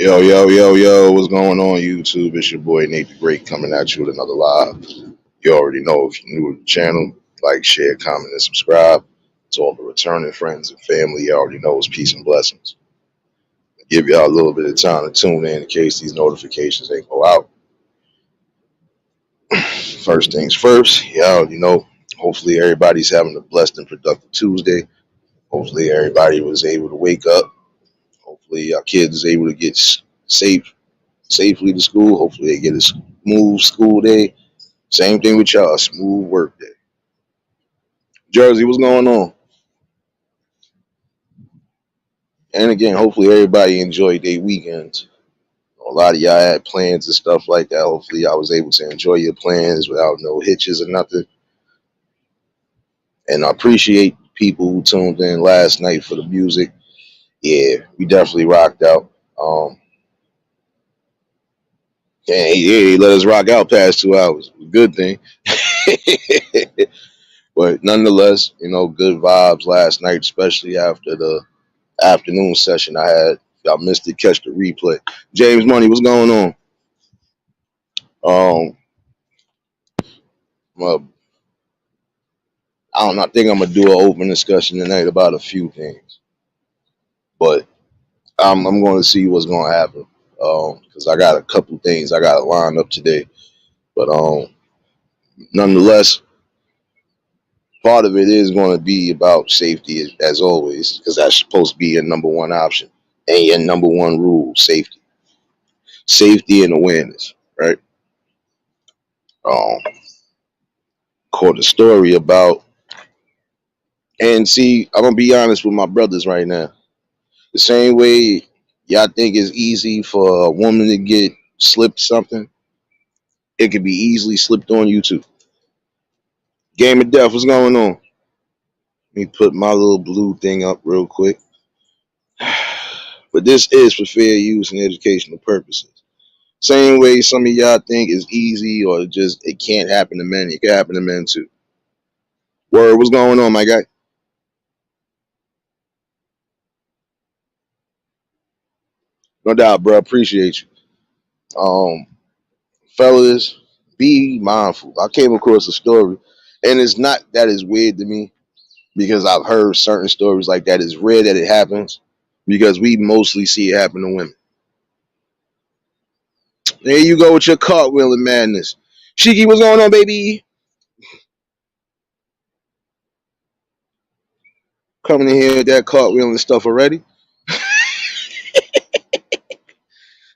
Yo, yo, yo, yo, what's going on, YouTube? It's your boy Nate the Great coming at you with another live. You already know if you're new to the channel, like, share, comment, and subscribe. To all the returning friends and family, you already know it's peace and blessings. Give y'all a little bit of time to tune in case these notifications ain't go out. First things first, you already know, hopefully everybody's having a blessed and productive Tuesday. Hopefully everybody was able to wake up. Hopefully our kids is able to get safely to school. Hopefully they get a smooth school day. Same thing with y'all, smooth work day. Jersey, what's going on? And again, hopefully everybody enjoyed their weekends. A lot of y'all had plans and stuff like that. Hopefully I was able to enjoy your plans without no hitches or nothing. And I appreciate people who tuned in last night for the music. Yeah, we definitely rocked out. And he let us rock out past 2 hours. Good thing. But nonetheless, good vibes last night, especially after the afternoon session I had. If y'all missed it, catch the replay. James Money, what's going on? Well, I don't know. I think I'm gonna do an open discussion tonight about a few things, but I'm going to see what's going to happen because I got a couple things I got to line up today. But nonetheless, part of it is going to be about safety as always, because that's supposed to be your number one option and your number one rule: safety and awareness, right? Um, Caught a story about, and see, I'm gonna be honest with my brothers right now. The same way y'all think it's easy for a woman to get slipped something, it could be easily slipped on you too. Game of Death, what's going on? Let me put my little blue thing up real quick. But this is for fair use and educational purposes. Same way some of y'all think it's easy or just it can't happen to men, it can happen to men too. Word, what's going on, my guy? No doubt, bro. Appreciate you. Um, Fellas, be mindful. I came across a story, and it's not that it's weird to me because I've heard certain stories like that. It's rare that it happens because we mostly see it happen to women. There you go with your cartwheeling madness. Shiki, what's going on, baby? Coming in here with that cartwheeling stuff already.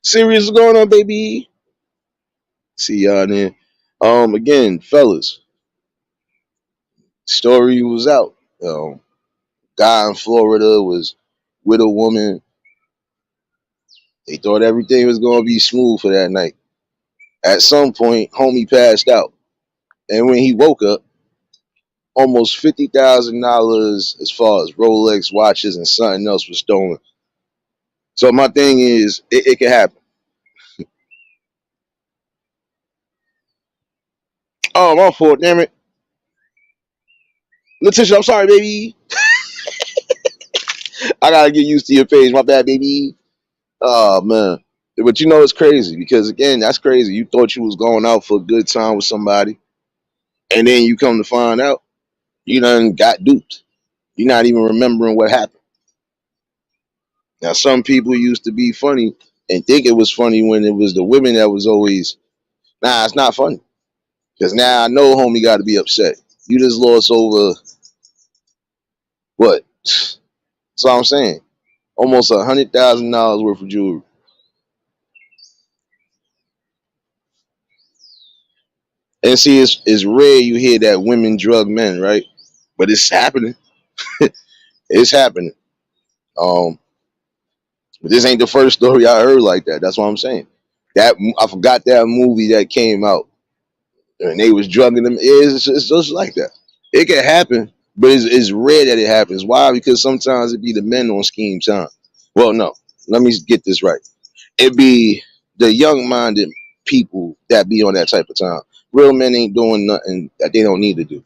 Serious, what's going on, baby? See y'all then. Again, fellas, story was out. Guy in Florida was with a woman. They thought everything was gonna be smooth for that night. At some point, homie passed out, and when he woke up, almost $50,000 as far as Rolex watches and something else was stolen. So my thing is, it can happen. Oh, my fault, damn it, Letitia. I'm sorry, baby. I gotta get used to your page. My bad, baby. Oh man, but it's crazy because again, that's crazy. You thought you was going out for a good time with somebody, and then you come to find out you done got duped. You're not even remembering what happened. Now, some people used to be funny and think it was funny when it was the women that was always, nah, it's not funny. Because now I know homie got to be upset. You just lost over what? That's what I'm saying. Almost $100,000 worth of jewelry. And see, it's rare you hear that women drug men, right? But it's happening. It's happening. Um, but this ain't the first story I heard like that. That's what I'm saying. That I forgot that movie that came out and they was drugging them. It's just like that. It can happen, but it's rare that it happens. Why? Because sometimes it be the men on scheme time. Well, no. Let me get this right. It be the young-minded people that be on that type of time. Real men ain't doing nothing that they don't need to do.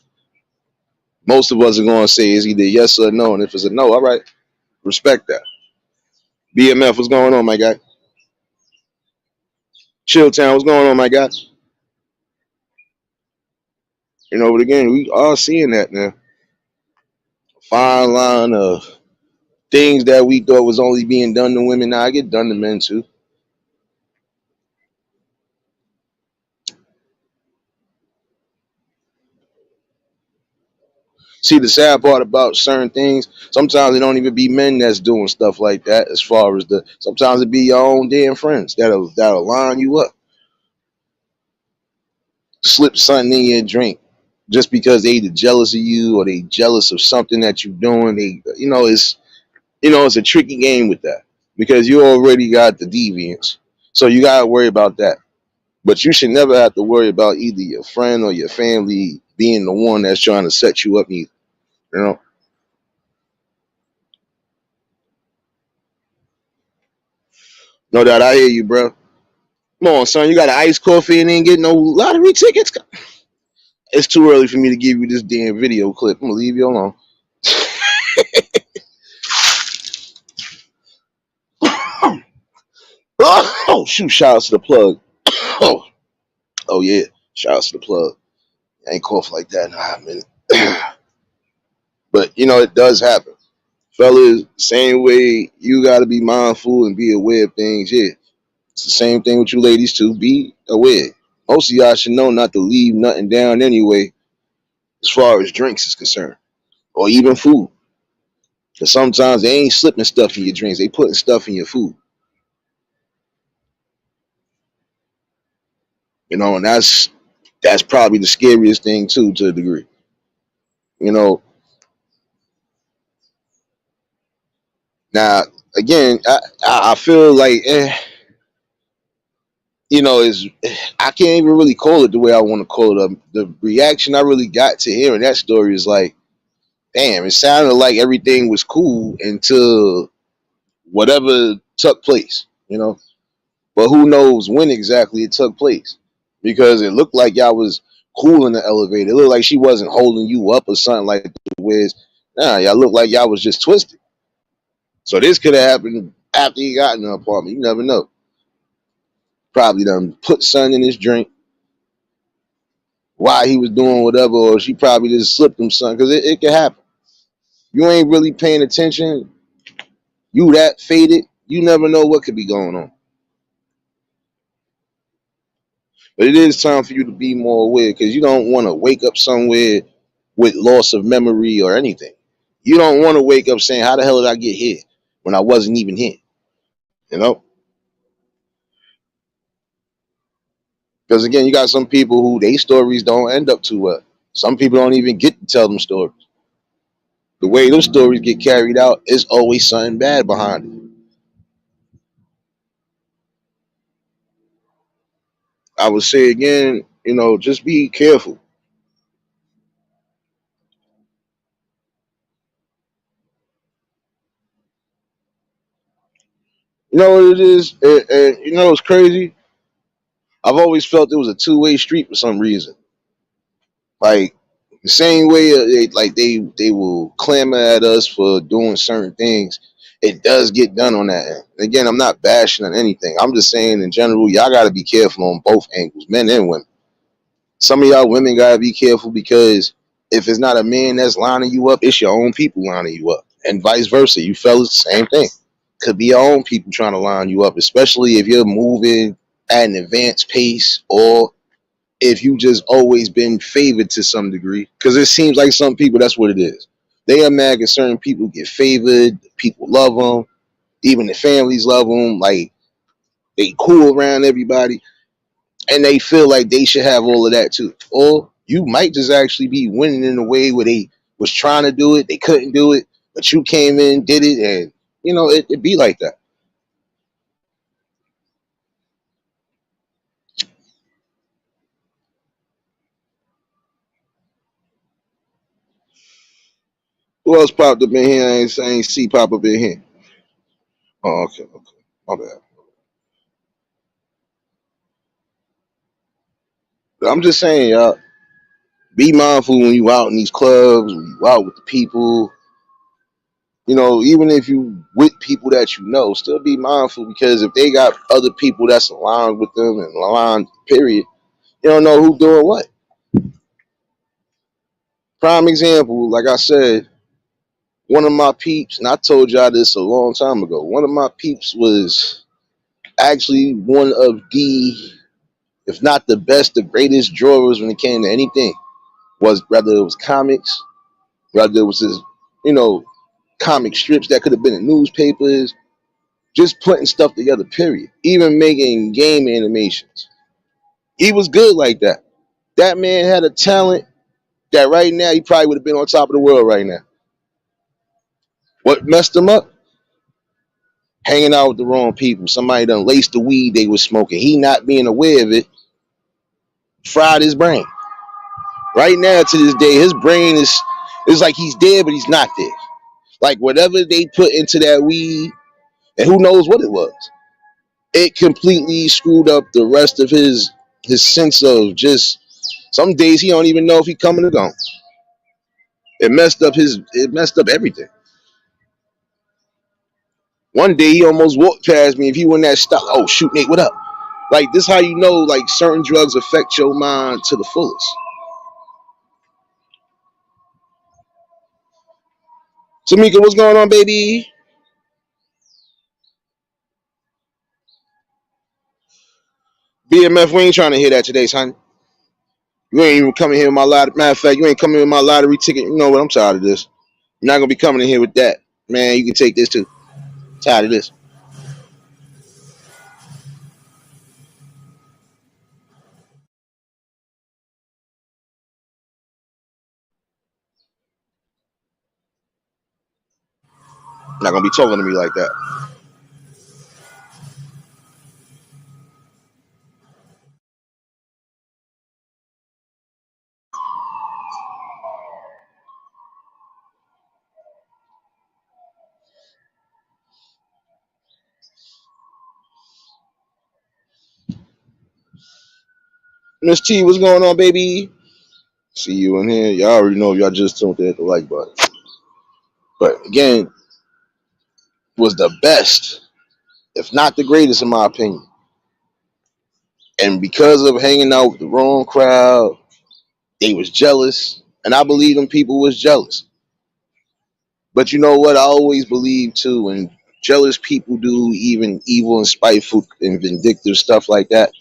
Most of us are going to say it's either yes or no, and if it's a no, all right, respect that. BMF, what's going on, my guy? Chill Town, what's going on, my guy? But again, we are seeing that now. Fine line of things that we thought was only being done to women now get done to men too. See, the sad part about certain things, sometimes it don't even be men that's doing stuff like that. As far as sometimes it be your own damn friends that'll line you up, slip something in your drink, just because they either jealous of you or they jealous of something that you're doing. It's a tricky game with that because you already got the deviance, so you gotta worry about that. But you should never have to worry about either your friend or your family being the one that's trying to set you up either. You know, no doubt. I hear you, bro. Come on, son. You got an iced coffee and ain't getting no lottery tickets. It's too early for me to give you this damn video clip. I'm gonna leave you alone. Oh shoot! Shout out to the plug. Oh, oh yeah. Shout out to the plug. I ain't cough like that in a hot minute. But it does happen. Fellas, same way you got to be mindful and be aware of things. Yeah, it's the same thing with you ladies too. Be aware. Most of y'all should know not to leave nothing down anyway, as far as drinks is concerned, or even food. Because sometimes they ain't slipping stuff in your drinks; they putting stuff in your food. And that's probably the scariest thing too, to a degree. You know. Now, again, I feel like is I can't even really call it the way I want to call it. The reaction I really got to hearing that story is like, damn, it sounded like everything was cool until whatever took place, But who knows when exactly it took place? Because it looked like y'all was cool in the elevator. It looked like she wasn't holding you up or something like that. Whereas, nah, y'all looked like y'all was just twisted. So this could have happened after he got in the apartment. You never know. Probably done put something in his drink while he was doing whatever, or she probably just slipped him something. Because it could happen. You ain't really paying attention. You that faded. You never know what could be going on. But it is time for you to be more aware because you don't want to wake up somewhere with loss of memory or anything. You don't want to wake up saying, "How the hell did I get here when I wasn't even here?" You know? Because again, you got some people who their stories don't end up too well. Some people don't even get to tell them stories. The way those stories get carried out is always something bad behind it. I would say again, just be careful. You know what it is? And it's crazy? I've always felt it was a two-way street for some reason. Like the same way they will clamor at us for doing certain things. It does get done on that end. Again, I'm not bashing on anything. I'm just saying in general, y'all got to be careful on both angles, men and women. Some of y'all women got to be careful because if it's not a man that's lining you up, it's your own people lining you up, and vice versa. You fellas, same thing. Could be your own people trying to line you up, especially if you're moving at an advanced pace or if you just always been favored to some degree. Because it seems like some people, that's what it is. They are mad at certain people get favored, people love them, even the families love them, like they cool around everybody, and they feel like they should have all of that too. Or you might just actually be winning in a way where they was trying to do it, they couldn't do it, but you came in, did it, and it be like that. Who else popped up in here? I ain't see pop up in here. Oh, okay, okay. My bad. But I'm just saying, y'all, be mindful when you out in these clubs, when you out with the people. You know, even if you with people that you know, still be mindful, because if they got other people that's aligned with them and aligned, period, you don't know who doing what. Prime example, like I said, one of my peeps, and I told y'all this a long time ago, one of my peeps was actually one of the, if not the best, the greatest drawers when it came to anything. Was whether it was comics, whether it was his, you know, comic strips that could have been in newspapers, just putting stuff together, period. Even making game animations. He was good like that. That man had a talent that right now he probably would have been on top of the world right now. What messed him up? Hanging out with the wrong people. Somebody done laced the weed they was smoking. He not being aware of it, fried his brain. Right now, to this day, his brain is, it's like he's dead, but he's not dead. Like whatever they put into that weed, and who knows what it was, it completely screwed up the rest of his sense of just. Some days he don't even know if he coming or going. It messed up everything. One day he almost walked past me. If he wouldn't have stopped, oh shoot, Nate, what up? Like this, how you know like certain drugs affect your mind to the fullest. Tamika, what's going on, baby? BMF, we ain't trying to hear that today, son. You ain't even coming here with my lottery. Matter of fact, you ain't coming with my lottery ticket. You know what? I'm tired of this. You're not gonna be coming in here with that, man. You can take this too. Tired of this. You're not gonna be talking to me like that. Miss T, what's going on, baby? See you in here. Y'all already know if y'all just tuned in at the like button. But again, was the best, if not the greatest, in my opinion. And because of hanging out with the wrong crowd, they was jealous, and I believe them people was jealous. But you know what? I always believe too, when jealous people do even evil and spiteful and vindictive stuff like that,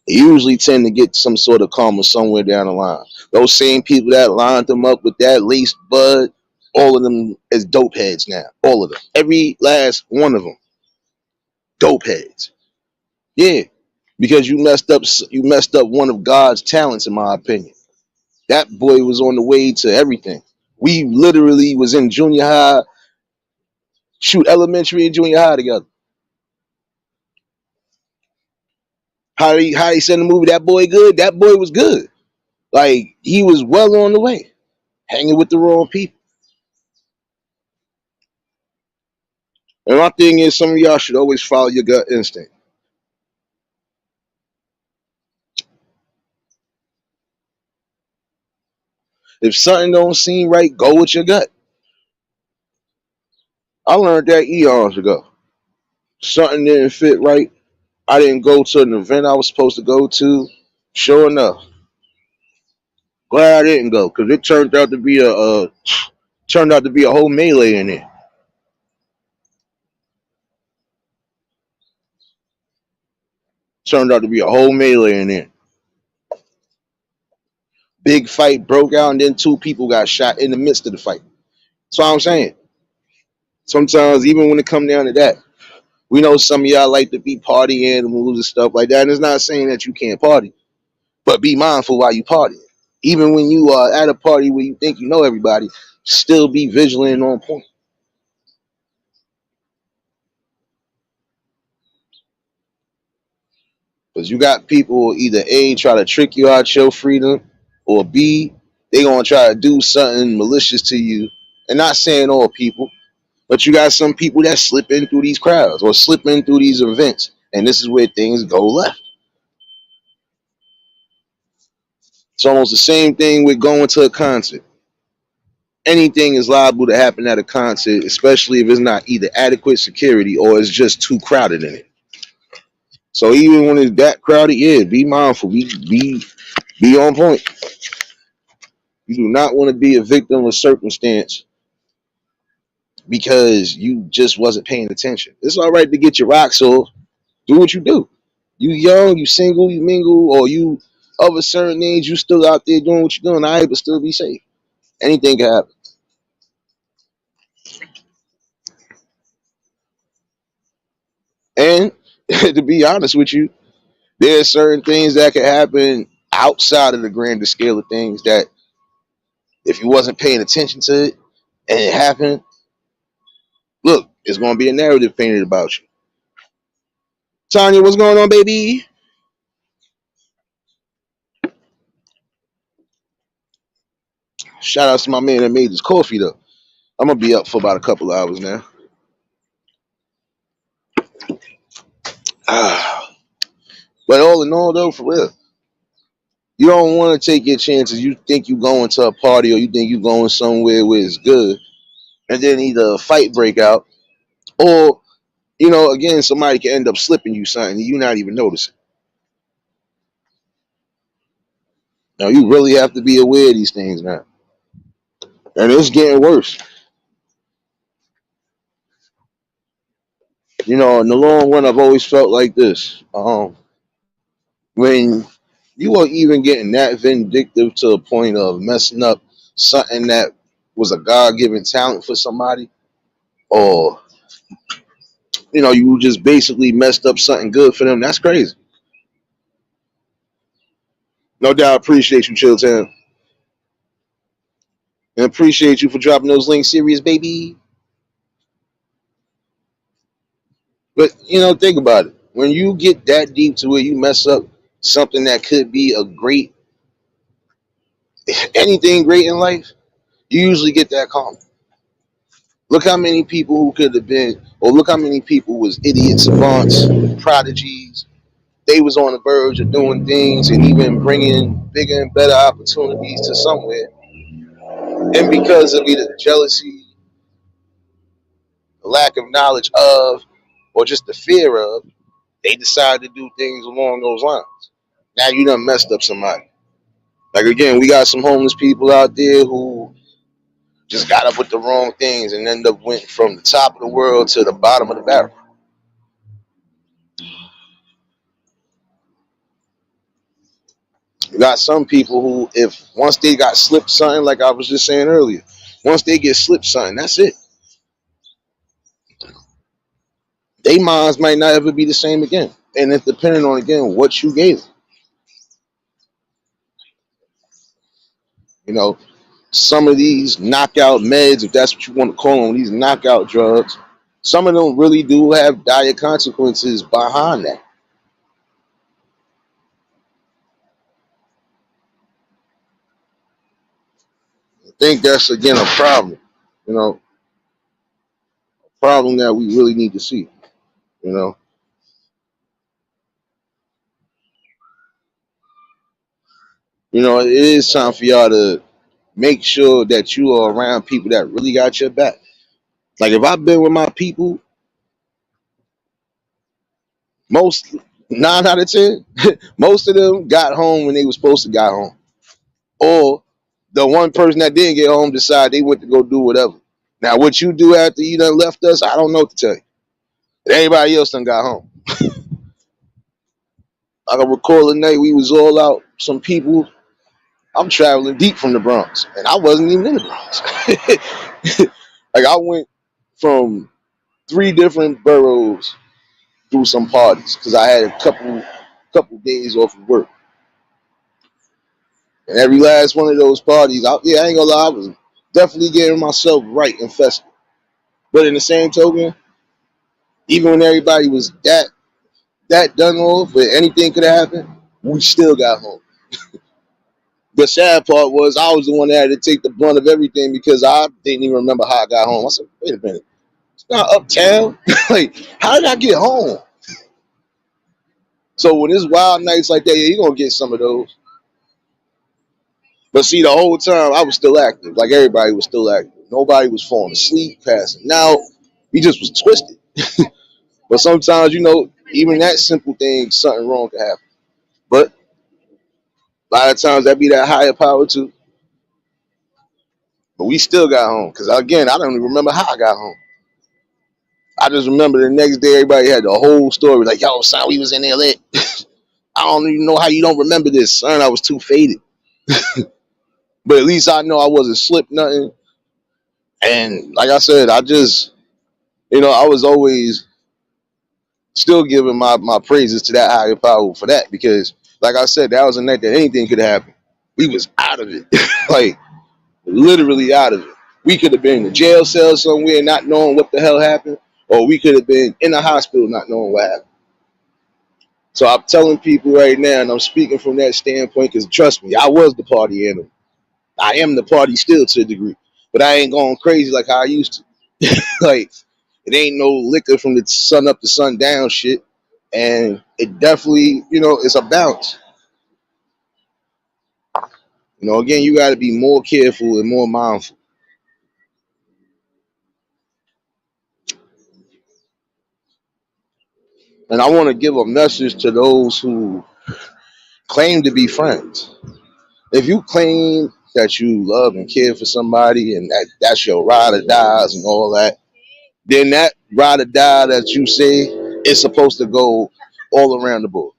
they usually tend to get some sort of karma somewhere down the line. Those same people that lined them up with that laced bud, all of them is dope heads now. All of them, every last one of them, dope heads. Yeah, because you messed up. You messed up one of God's talents, in my opinion. That boy was on the way to everything. We literally was in junior high, shoot, elementary and junior high together. How he said in the movie, that boy good. That boy was good. Like he was well on the way, hanging with the wrong people. And my thing is, some of y'all should always follow your gut instinct. If something don't seem right, go with your gut. I learned that eons ago. Something didn't fit right. I didn't go to an event I was supposed to go to. Sure enough, glad I didn't go because it turned out to be a whole melee in there. Turned out to be a whole melee in there. Big fight broke out, and then two people got shot in the midst of the fight. That's what I'm saying. Sometimes, even when it come down to that, we know some of y'all like to be party animals and stuff like that. And it's not saying that you can't party, but be mindful while you party. Even when you are at a party where you think you know everybody, still be vigilant and on point. Because you got people either A, try to trick you out your freedom, or B, they gonna try to do something malicious to you. And not saying all people, but you got some people that slip in through these crowds or slip in through these events. And this is where things go left. It's almost the same thing with going to a concert. anything is liable to happen at a concert, especially if it's not either adequate security or it's just too crowded in it. So even when it's that crowded, yeah, be mindful, be on point. You do not want to be a victim of circumstance because you just wasn't paying attention. It's all right to get your rocks off. Do what you do. You young, you single, you mingle, or you of a certain age, you still out there doing what you're doing. All right, but still be safe. Anything can happen. And to be honest with you, there are certain things that can happen outside of the grander scale of things that if you wasn't paying attention to it and it happened, look, it's gonna be a narrative painted about you. Tanya, what's going on, baby? Shout out to my man that made this coffee though. I'm gonna be up for about a couple of hours now. But all in all though, for real, you don't want to take your chances. You think you going to a party or you think you going somewhere where it's good, and then either a fight break out or again, somebody can end up slipping you something and you not even noticing. Now you really have to be aware of these things now, and it's getting worse. In the long run, I've always felt like this. When you are even getting that vindictive to the point of messing up something that was a God-given talent for somebody, or you just basically messed up something good for them. That's crazy. No doubt, appreciate you, Chilltown, and appreciate you for dropping those links, serious baby. But think about it. When you get that deep to where you mess up something that could be a great, anything great in life, you usually get that calm. Look how many people who could have been, or look how many people was idiots, savants, prodigies. They was on the verge of doing things and even bringing bigger and better opportunities to somewhere. And because of either the jealousy, the lack of knowledge of, or just the fear of, they decided to do things along those lines. Now you done messed up somebody. Like again, we got some homeless people out there who just got up with the wrong things and end up went from the top of the world to the bottom of the barrel. You got some people who, if once they got slipped something, like I was just saying earlier, once they get slipped something, that's it. They minds might not ever be the same again. And it's depending on again what you gave them. You know, some of these knockout meds, if that's what you want to call them, these knockout drugs, some of them really do have dire consequences behind that. I think that's again a problem. You know, problem that we really need to see. You know, it is time for y'all to make sure that you are around people that really got your back. Like if I've been with my people, most 9 out of 10, most of them got home when they were supposed to got home. Or the one person that didn't get home decided they went to go do whatever. Now what you do after you done left us, I don't know what to tell you. But everybody else done got home. I can recall the night we was all out, some people. I'm traveling deep from the Bronx, and I wasn't even in the Bronx. Like I went from 3 different boroughs through some parties because I had a couple days off of work, and every last one of those parties, I ain't gonna lie, I was definitely getting myself right and festive. But in the same token, even when everybody was that done off, where anything could happen, we still got home. The sad part was I was the one that had to take the brunt of everything because I didn't even remember how I got home. I said, wait a minute, it's not uptown. Like, how did I get home? So when it's wild nights like that, yeah, you're gonna get some of those. But see, the whole time I was still active. Like everybody was still active. Nobody was falling asleep, passing out. We just was twisted. But sometimes, even that simple thing, something wrong can happen. But a lot of times that be that higher power too. But we still got home. Cause again, I don't even remember how I got home. I just remember the next day everybody had the whole story. Like, yo, son, we was in there lit. I don't even know how you don't remember this, son. I was too faded. But at least I know I wasn't slipped nothing. And like I said, I was always still giving my praises to that higher power for that because, like I said, that was a night that anything could happen. We was out of it, like literally out of it. We could have been in a jail cell somewhere, not knowing what the hell happened, or we could have been in a hospital, not knowing what happened. So I'm telling people right now, and I'm speaking from that standpoint because trust me, I was the party animal. I am the party still to a degree, but I ain't going crazy like how I used to. Like it ain't no liquor from the sun up to sundown shit. And it definitely, it's a balance. Again, you got to be more careful and more mindful. And I want to give a message to those who claim to be friends. If you claim that you love and care for somebody and that's your ride or dies and all that, then that ride or die that you say is supposed to go all around the board.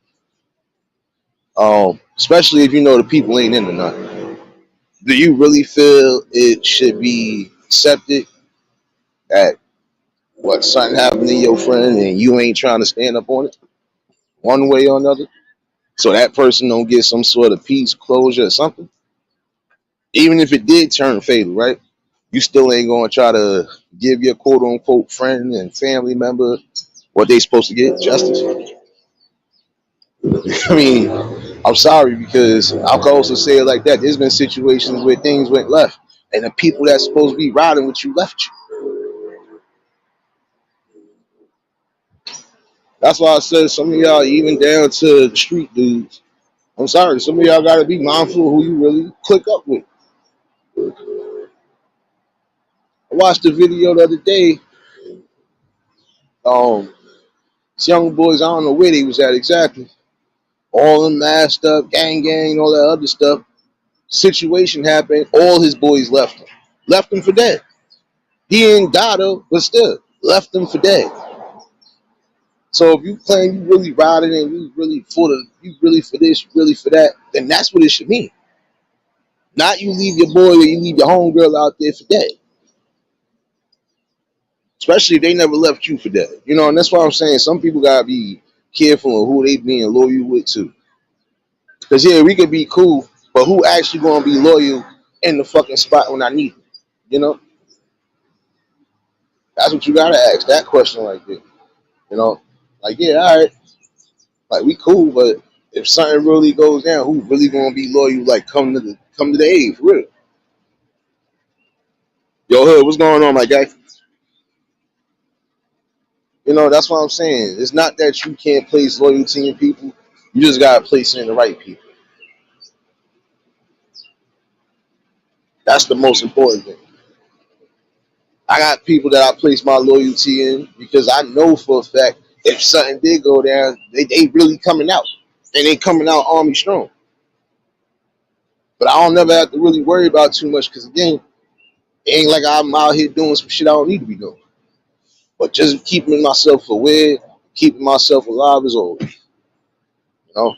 Especially if you know the people ain't into nothing. Do you really feel it should be accepted that what something happened to your friend and you ain't trying to stand up on it one way or another? So that person don't get some sort of peace, closure, or something. Even if it did turn fatal, right? You still ain't gonna try to give your quote unquote friend and family member what they supposed to get, justice. I mean, I'm sorry because I can also say it like that. There's been situations where things went left, and the people that's supposed to be riding with you left you. That's why I said some of y'all, even down to the street dudes. I'm sorry, some of y'all gotta be mindful of who you really click up with. I watched the video the other day. These young boys, I don't know where they was at exactly. All them masked up, gang, all that other stuff. Situation happened. All his boys left him. Left him for dead. He ain't died though, but still left him for dead. So if you claim you really riding and you really for this, you really for that, then that's what it should mean. Not you leave your boy or you leave your homegirl out there for dead. Especially if they never left you for dead. And that's why I'm saying some people gotta be careful of who they being loyal with too. Cause yeah, we could be cool, but who actually gonna be loyal in the fucking spot when I need it? You know? That's what you gotta ask, that question right there. You know? Like, yeah, all right. Like we cool, but if something really goes down, who really gonna be loyal? Like come to the aid for real. Yo, Hood, what's going on, my guy? That's what I'm saying. It's not that you can't place loyalty in people. You just gotta place it in the right people. That's the most important thing. I got people that I place my loyalty in because I know for a fact if something did go down, they really coming out. And they coming out army strong. But I don't never have to really worry about too much because again, it ain't like I'm out here doing some shit I don't need to be doing. But just keeping myself aware, keeping myself alive is all. You know.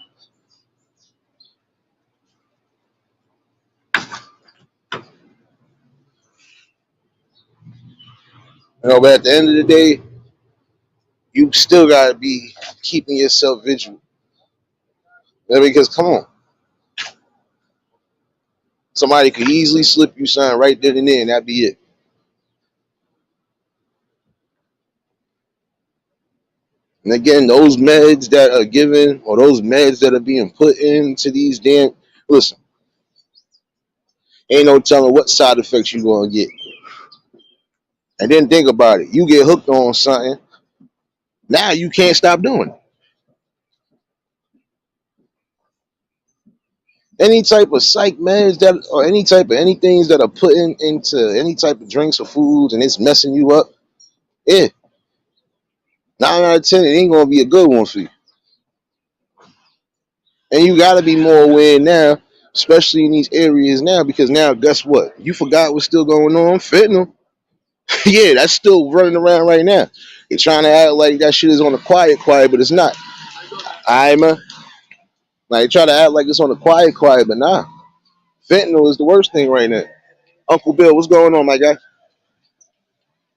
But at the end of the day, you still gotta be keeping yourself vigilant. Because come on, somebody could easily slip you something right then and there, and that'd be it. And again, those meds that are given or those meds that are being put into these damn listen, ain't no telling what side effects you gonna get. And then think about it. You get hooked on something, now you can't stop doing it. Any type of psych meds that, or any type of anything that are put into any type of drinks or foods, and it's messing you up. Yeah, 9 out of 10, it ain't gonna be a good one for you. And you gotta be more aware now, especially in these areas now, because now guess what? You forgot what's still going on. Fentanyl. Yeah, that's still running around right now. They're trying to act like that shit is on the quiet, but it's not. I'm like they try to act like it's on the quiet, but nah. Fentanyl is the worst thing right now. Uncle Bill, what's going on, my guy?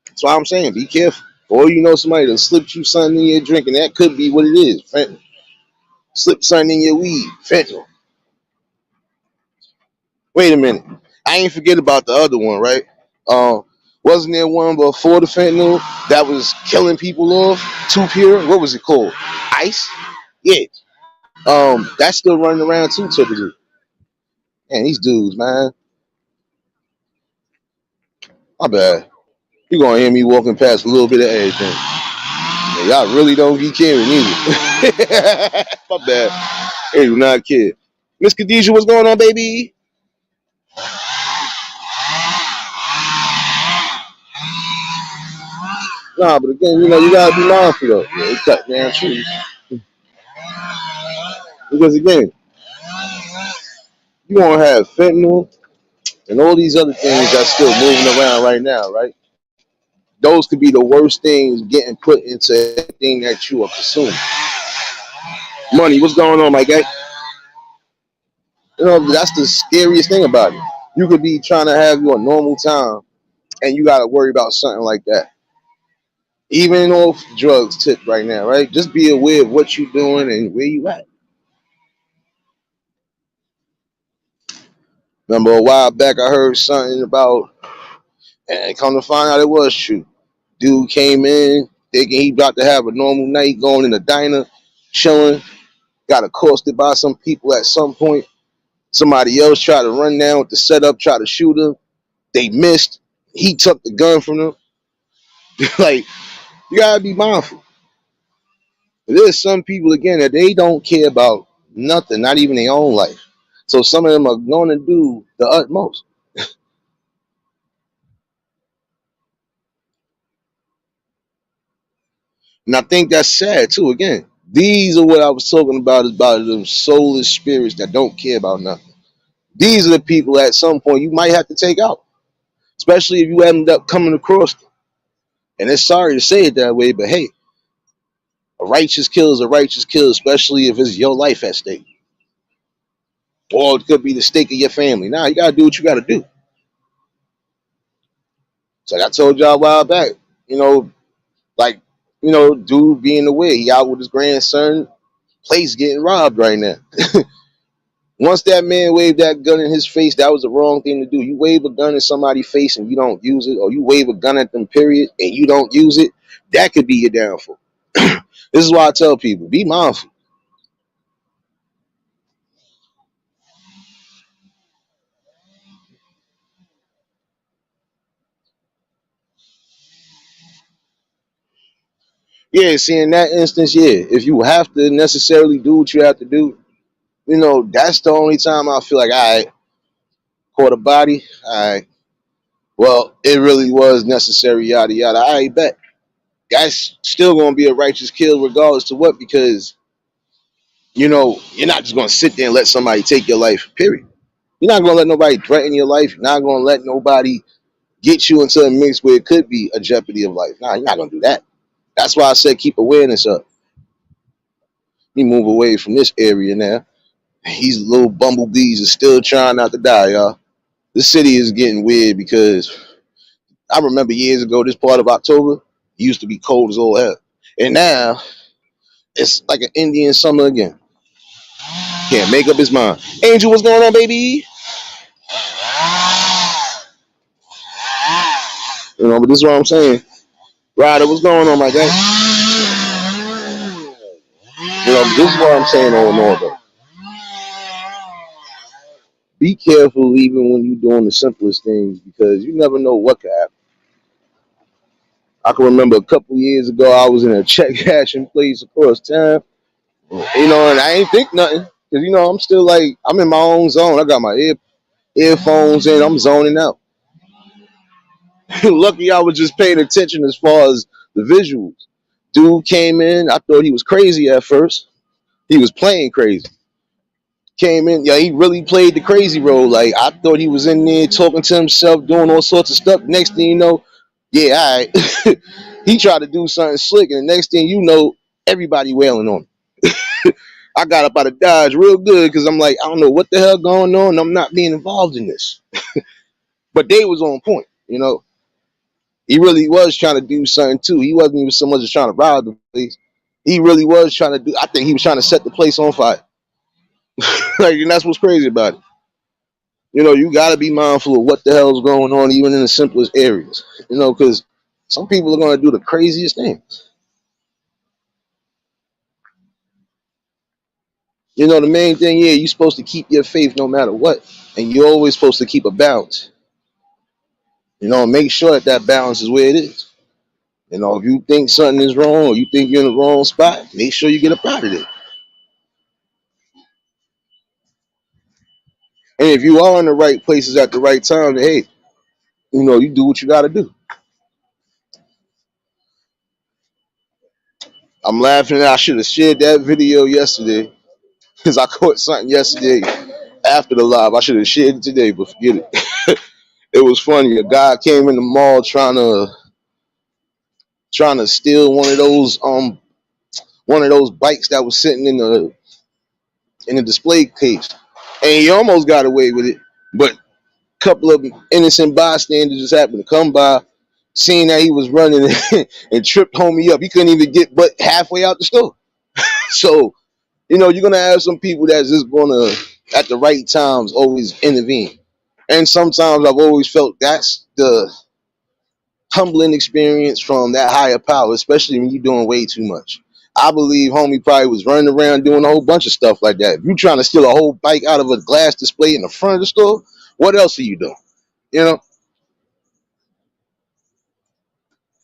That's why I'm saying, be careful. Or you know somebody that slipped you something in your drink, and that could be what it is. Fentanyl. Slip something in your weed. Fentanyl. Wait a minute. I ain't forget about the other one, right? Um, wasn't there one before the fentanyl that was killing people off? Too pure? What was it called? Ice? Yeah. That's still running around too, typically. Man, these dudes, man. My bad. You gonna hear me walking past a little bit of everything. Yeah, y'all really don't be caring either. My bad. They do not care. Miss Khadijah, what's going on, baby? Nah, but again, you gotta be mindful though. Yeah, they cut down trees. Because again, you gonna have fentanyl and all these other things that's still moving around right now, right? Those could be the worst things getting put into everything that you are consuming. Money, what's going on, my guy? That's the scariest thing about it. You could be trying to have your normal time and you gotta worry about something like that. Even off drugs tip right now, right? Just be aware of what you're doing and where you at. Remember a while back I heard something about, and come to find out it was true. Dude came in thinking he about to have a normal night, going in a diner, chilling, got accosted by some people at some point. Somebody else tried to run down with the setup, try to shoot him. They missed. He took the gun from them. Like, you gotta be mindful. There's some people again that they don't care about nothing, not even their own life. So some of them are gonna do the utmost. And I think that's sad too. Again, these are what I was talking about, is about them soulless spirits that don't care about nothing. These are the people at some point you might have to take out, especially if you end up coming across them. And it's sorry to say it that way, but hey, a righteous kill is a righteous kill, especially if it's your life at stake. Or it could be the stake of your family. Now you gotta do what you gotta do. So like I told y'all a while back, you know, like, dude being away, he out with his grandson, place getting robbed right now. Once that man waved that gun in his face, that was the wrong thing to do. You wave a gun in somebody's face and you don't use it, or you wave a gun at them, period, and you don't use it, that could be your downfall. This is why I tell people, be mindful. Yeah, see, in that instance, yeah, if you have to necessarily do what you have to do, that's the only time I feel like I caught a body. I Well, it really was necessary, yada yada. I bet that's still gonna be a righteous kill regardless to what, because you're not just gonna sit there and let somebody take your life. Period. You're not gonna let nobody threaten your life. You're not gonna let nobody get you into a mix where it could be a jeopardy of life. Nah, you're not gonna do that. That's why I said keep awareness up. We move away from this area now. These little bumblebees are still trying not to die, y'all. This city is getting weird because I remember years ago, this part of October used to be cold as all hell. And now it's like an Indian summer again. Can't make up his mind. Angel, what's going on, baby? But this is what I'm saying. Ryder, what's going on, my guy? This is what I'm saying all in all, though. Be careful even when you're doing the simplest things, because you never know what could happen. I can remember a couple years ago, I was in a check cashing place across town, and I ain't think nothing. Cause I'm still like I'm in my own zone. I got my earphones in. I'm zoning out. Lucky I was just paying attention as far as the visuals. Dude came in. I thought he was crazy at first. He was playing crazy. Came in, yeah, he really played the crazy role. Like I thought he was in there talking to himself, doing all sorts of stuff. Next thing you know, yeah, all right. He tried to do something slick, and the next thing you know, everybody wailing on him. I got up out of Dodge real good because I'm like, I don't know what the hell going on. I'm not being involved in this. But they was on point. He really was trying to do something too. He wasn't even so much as trying to rob the place. He really was trying to do. I think he was trying to set the place on fire. Like, and that's what's crazy about it. You got to be mindful of what the hell is going on, even in the simplest areas. Because some people are going to do the craziest things. The main thing, yeah, you're supposed to keep your faith no matter what, and you're always supposed to keep a balance. Make sure that balance is where it is. If you think something is wrong or you think you're in the wrong spot, make sure you get up out of it. And if you are in the right places at the right time, then hey, you do what you got to do. I'm laughing at I should have shared that video yesterday because I caught something yesterday after the live. I should have shared it today, but forget it. It was funny. A guy came in the mall trying to steal one of those bikes that was sitting in the display case, and he almost got away with it. But a couple of innocent bystanders just happened to come by, seeing that he was running and tripped homie up. He couldn't even get but halfway out the store. So you're gonna have some people that's just gonna at the right times always intervene. And sometimes I've always felt that's the humbling experience from that higher power, especially when you're doing way too much. I believe homie probably was running around doing a whole bunch of stuff like that. If you're trying to steal a whole bike out of a glass display in the front of the store, what else are you doing? You know?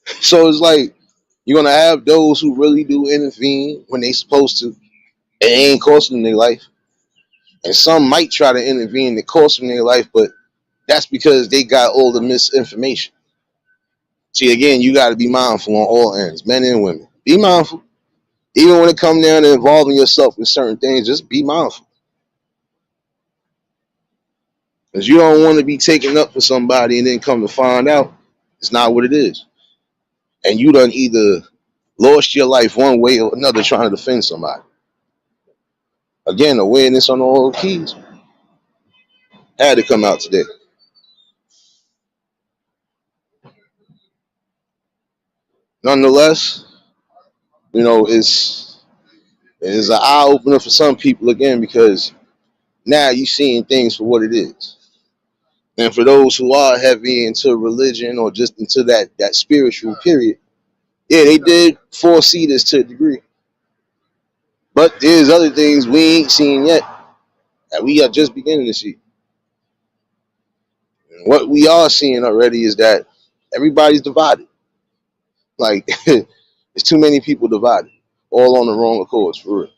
So it's like you're gonna have those who really do intervene when they supposed to. It ain't costing them their life. And some might try to intervene that cost them their life, but that's because they got all the misinformation. See, again, you got to be mindful on all ends, men and women. Be mindful. Even when it comes down to involving yourself in certain things, just be mindful. Because you don't want to be taken up for somebody and then come to find out it's not what it is. And you done either lost your life one way or another trying to defend somebody. Again, awareness on all keys had to come out today. Nonetheless, it's an eye opener for some people again because now you're seeing things for what it is. And for those who are heavy into religion or just into that spiritual period, yeah, they did foresee this to a degree. But there's other things we ain't seen yet that we are just beginning to see. And what we are seeing already is that everybody's divided. Like there's too many people divided, all on the wrong accords for real.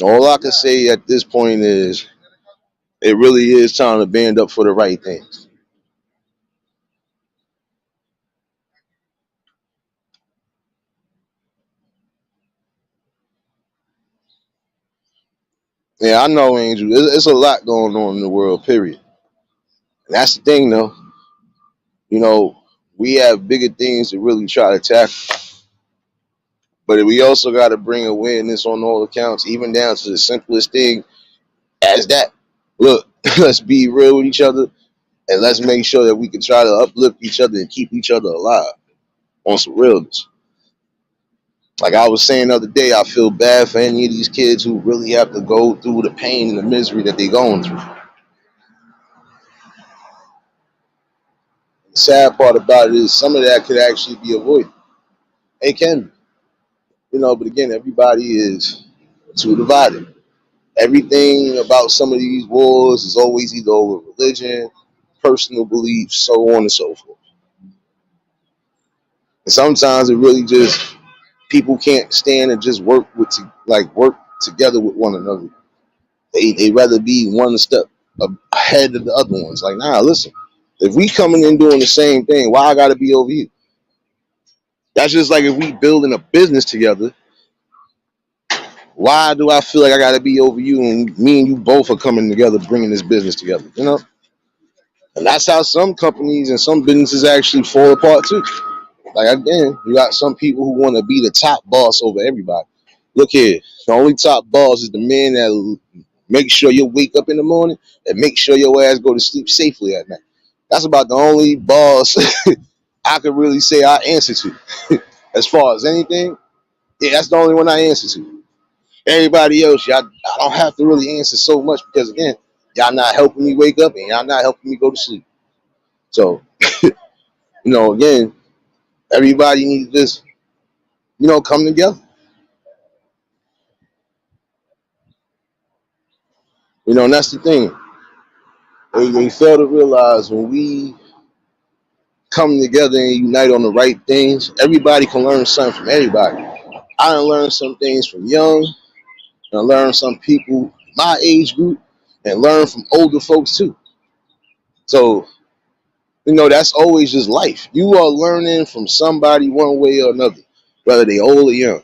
All I can say at this point is it really is time to band up for the right things. Yeah, I know, Angel. It's a lot going on in the world, period. And that's the thing, though. You know, we have bigger things to really try to tackle. But we also got to bring awareness on all accounts, even down to the simplest thing as that. Look, let's be real with each other and let's make sure that we can try to uplift each other and keep each other alive on some realness. Like I was saying the other day, I feel bad for any of these kids who really have to go through the pain and the misery that they're going through. The sad part about it is some of that could actually be avoided. It can be, but again, everybody is too divided. Everything about some of these wars is always either over religion, personal beliefs, so on and so forth. And sometimes it really just people can't stand and just work together with one another. They rather be one step ahead of the other ones. Like, nah, listen, if we coming in doing the same thing, why I gotta be over you? That's just like if we building a business together. Why do I feel like I gotta be over you and me and you both are coming together, bringing this business together? You know, and that's how some companies and some businesses actually fall apart too. Like again, you got some people who want to be the top boss over everybody. Look here, the only top boss is the man that make sure you wake up in the morning and make sure your ass go to sleep safely at night. That's about the only boss I could really say I answer to. As far as anything, yeah, that's the only one I answer to. Everybody else, y'all, I don't have to really answer so much because again, y'all not helping me wake up and y'all not helping me go to sleep. So, again, everybody needs to just, come together. And that's the thing. We fail to realize when we come together and unite on the right things, everybody can learn something from everybody. I done learned some things from young, and I learned some people my age group, and learn from older folks too. So, that's always just life. You are learning from somebody one way or another, whether they old or young.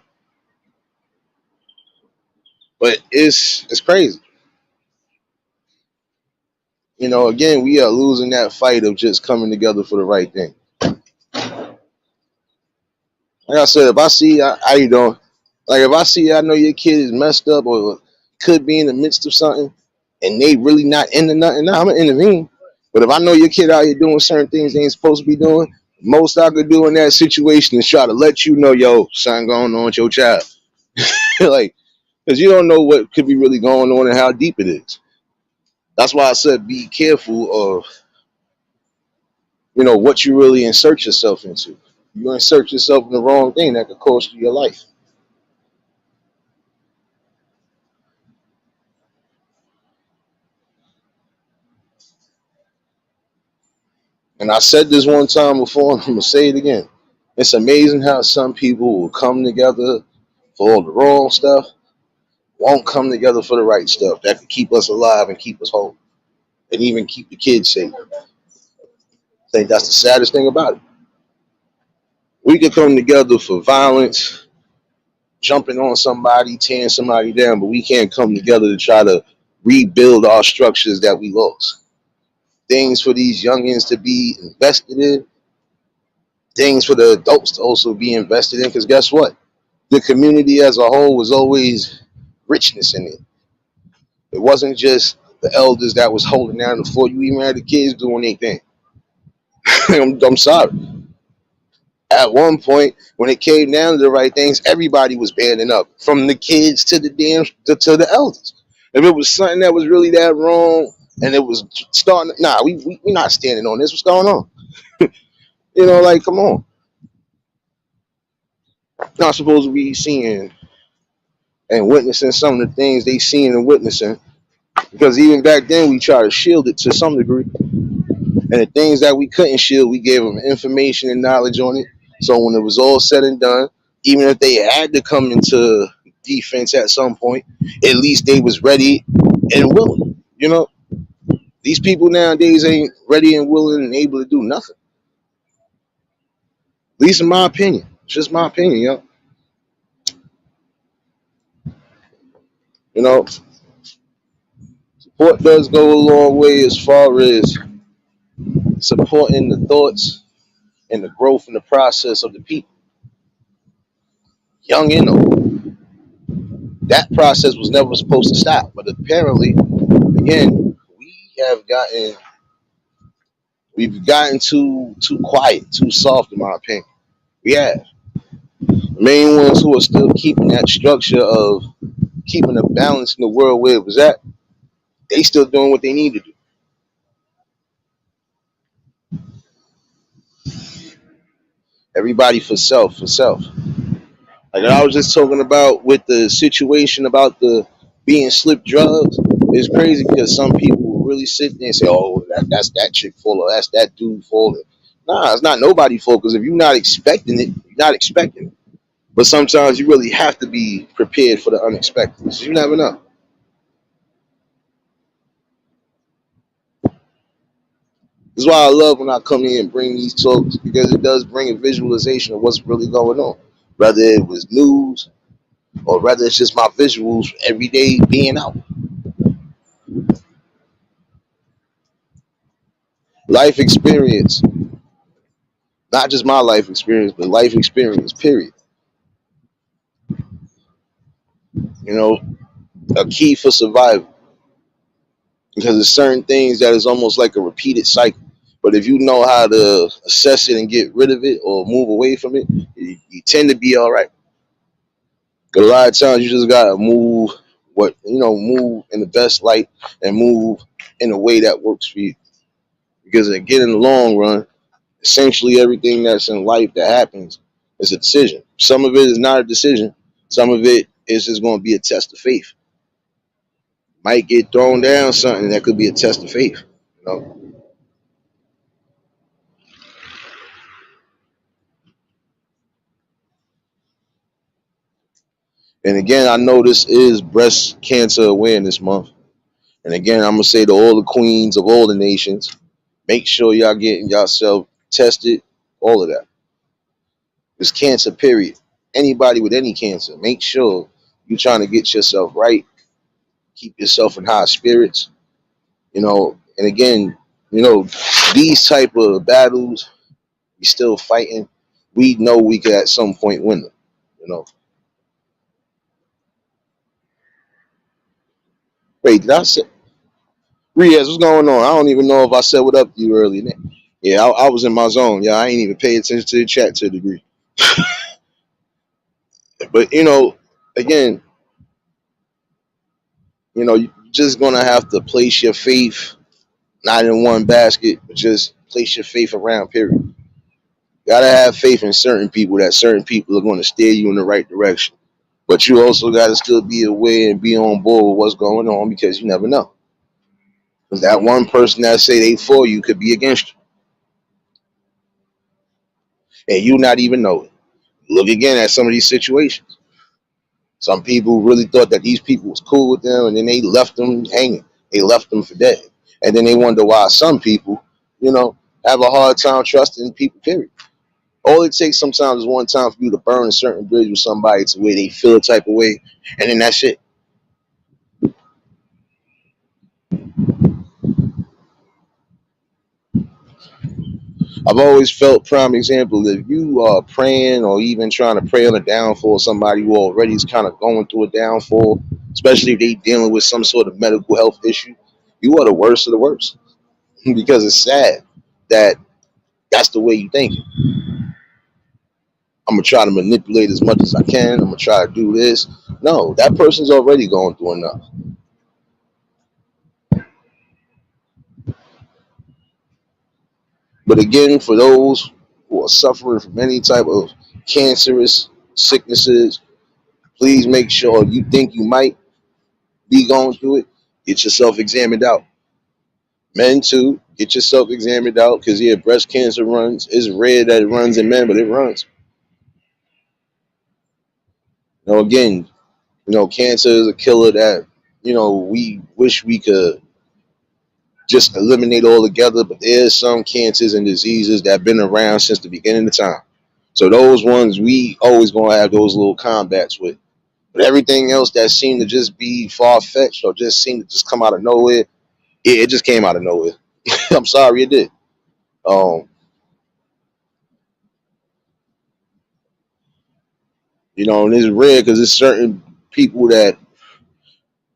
But it's crazy. Again, we are losing that fight of just coming together for the right thing. Like I said, if I see how you doing, like if I see I know your kid is messed up or could be in the midst of something, and they really not into nothing, now I'm gonna intervene. But if I know your kid out here doing certain things they ain't supposed to be doing, most I could do in that situation is try to let you know, yo, something going on with your child. Like, because you don't know what could be really going on and how deep it is. That's why I said be careful of what you really insert yourself into. You insert yourself in the wrong thing that could cost you your life. And I said this one time before, and I'm gonna say it again. It's amazing how some people will come together for all the wrong stuff, won't come together for the right stuff that could keep us alive and keep us whole, and even keep the kids safe. I think that's the saddest thing about it. We could come together for violence, jumping on somebody, tearing somebody down, but we can't come together to try to rebuild our structures that we lost. Things for these youngins to be invested in, things for the adults to also be invested in, because guess what? The community as a whole was always richness in it. It wasn't just the elders that was holding down the fort. You even had the kids doing their thing. I'm sorry. At one point, when it came down to the right things, everybody was banding up, from the kids to the to the elders. If it was something that was really that wrong, and it was starting, nah, we not standing on this. What's going on? Like, come on. Not supposed to be seeing and witnessing some of the things they seen and witnessing, because even back then we tried to shield it to some degree, and the things that we couldn't shield, we gave them information and knowledge on it. So when it was all said and done, even if they had to come into defense at some point, at least they was ready and willing. These people nowadays ain't ready and willing and able to do nothing. At least in my opinion. It's just my opinion, You know, support does go a long way as far as supporting the thoughts and the growth and the process of the people, young and old. That process was never supposed to stop, but apparently, again, have gotten we've gotten too quiet, too soft, in my opinion. We have. The main ones who are still keeping that structure of keeping a balance in the world where it was at, they still doing what they need to do. Everybody for self, for self. Like I was just talking about with the situation about the being slipped drugs. It's crazy because some people will really sit there and say, "Oh, that's that chick full, or that's that dude full." Nah, it's not nobody fault. Because if you're not expecting it, you're not expecting it. But sometimes you really have to be prepared for the unexpected. 'Cause you never know. That's why I love when I come here and bring these talks because it does bring a visualization of what's really going on. Whether it was news or whether it's just my visuals every day being out. Life experience, not just my life experience, but life experience, period. You know, a key for survival because there's certain things that is almost like a repeated cycle. But if you know how to assess it and get rid of it or move away from it, you tend to be all right. Because a lot of times you just gotta move move in the best light and move in a way that works for you. Because again, in the long run, essentially everything that's in life that happens is a decision. Some of it is not a decision. Some of it is just going to be a test of faith. Might get thrown down something that could be a test of faith. You know. And again, I know this is Breast Cancer Awareness Month. And again, I'm gonna say to all the queens of all the nations, make sure y'all getting yourself tested. All of that. It's cancer, period. Anybody with any cancer, make sure you're trying to get yourself right. Keep yourself in high spirits. And again, you know, these type of battles, we still fighting. We know we could at some point win them. You know. Wait, did I say Riaz, what's going on? I don't even know if I said what up to you earlier. Yeah, I was in my zone. Yeah, I ain't even pay attention to the chat to a degree. But again, you're just gonna have to place your faith not in one basket, but just place your faith around. Period. You gotta have faith in certain people that certain people are going to steer you in the right direction. But you also got to still be aware and be on board with what's going on because you never know. Because that one person that say they for you could be against you, and you not even know it. Look again at some of these situations. Some people really thought that these people was cool with them, and then they left them hanging. They left them for dead, and then they wonder why some people, have a hard time trusting people. Period. All it takes sometimes is one time for you to burn a certain bridge with somebody to where they feel a type of way, and then that's it. I've always felt prime example if you are praying or even trying to pray on a downfall of somebody who already is kind of going through a downfall, especially if they dealing with some sort of medical health issue, you are the worst of the worst because it's sad that that's the way you think. I'm gonna try to manipulate as much as I can. I'm gonna try to do this. No, that person's already going through enough. But again, for those who are suffering from any type of cancerous sicknesses, please make sure you think you might be going through it. Get yourself examined out. Men too, get yourself examined out because yeah, breast cancer runs. It's rare that it runs in men, but it runs. Again, cancer is a killer that we wish we could just eliminate altogether. But there's some cancers and diseases that have been around since the beginning of time. So those ones we always gonna have those little combats with. But everything else that seemed to just be far fetched or just seemed to just come out of nowhere, it just came out of nowhere. I'm sorry it did. Um, and it's rare because it's certain people that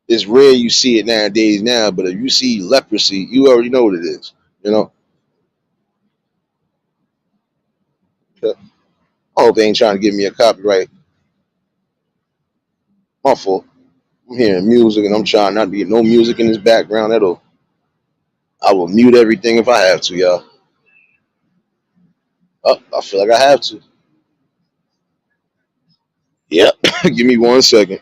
it's rare you see it nowadays now. But if you see leprosy, you already know what it is. You know, I hope they ain't trying to give me a copyright. My fault. I'm hearing music and I'm trying not to get no music in this background at all. I will mute everything if I have to, y'all. Oh, I feel like I have to. Yep. Give me 1 second.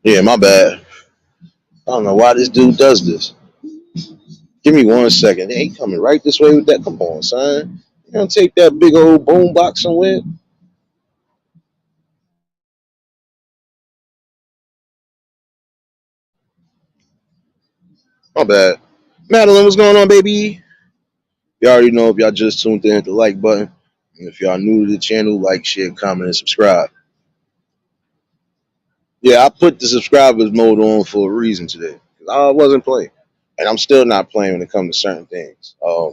Yeah, my bad. I don't know why this dude does this. Give me 1 second. Hey, he coming right this way with that. Come on, son. You gonna take that big old boom box somewhere? My bad. Madeline, what's going on, baby? You already know if y'all just tuned in, hit the like button. And if y'all new to the channel, like, share, comment, and subscribe. Yeah, I put the subscribers mode on for a reason today. 'Cause I wasn't playing. And I'm still not playing when it comes to certain things. I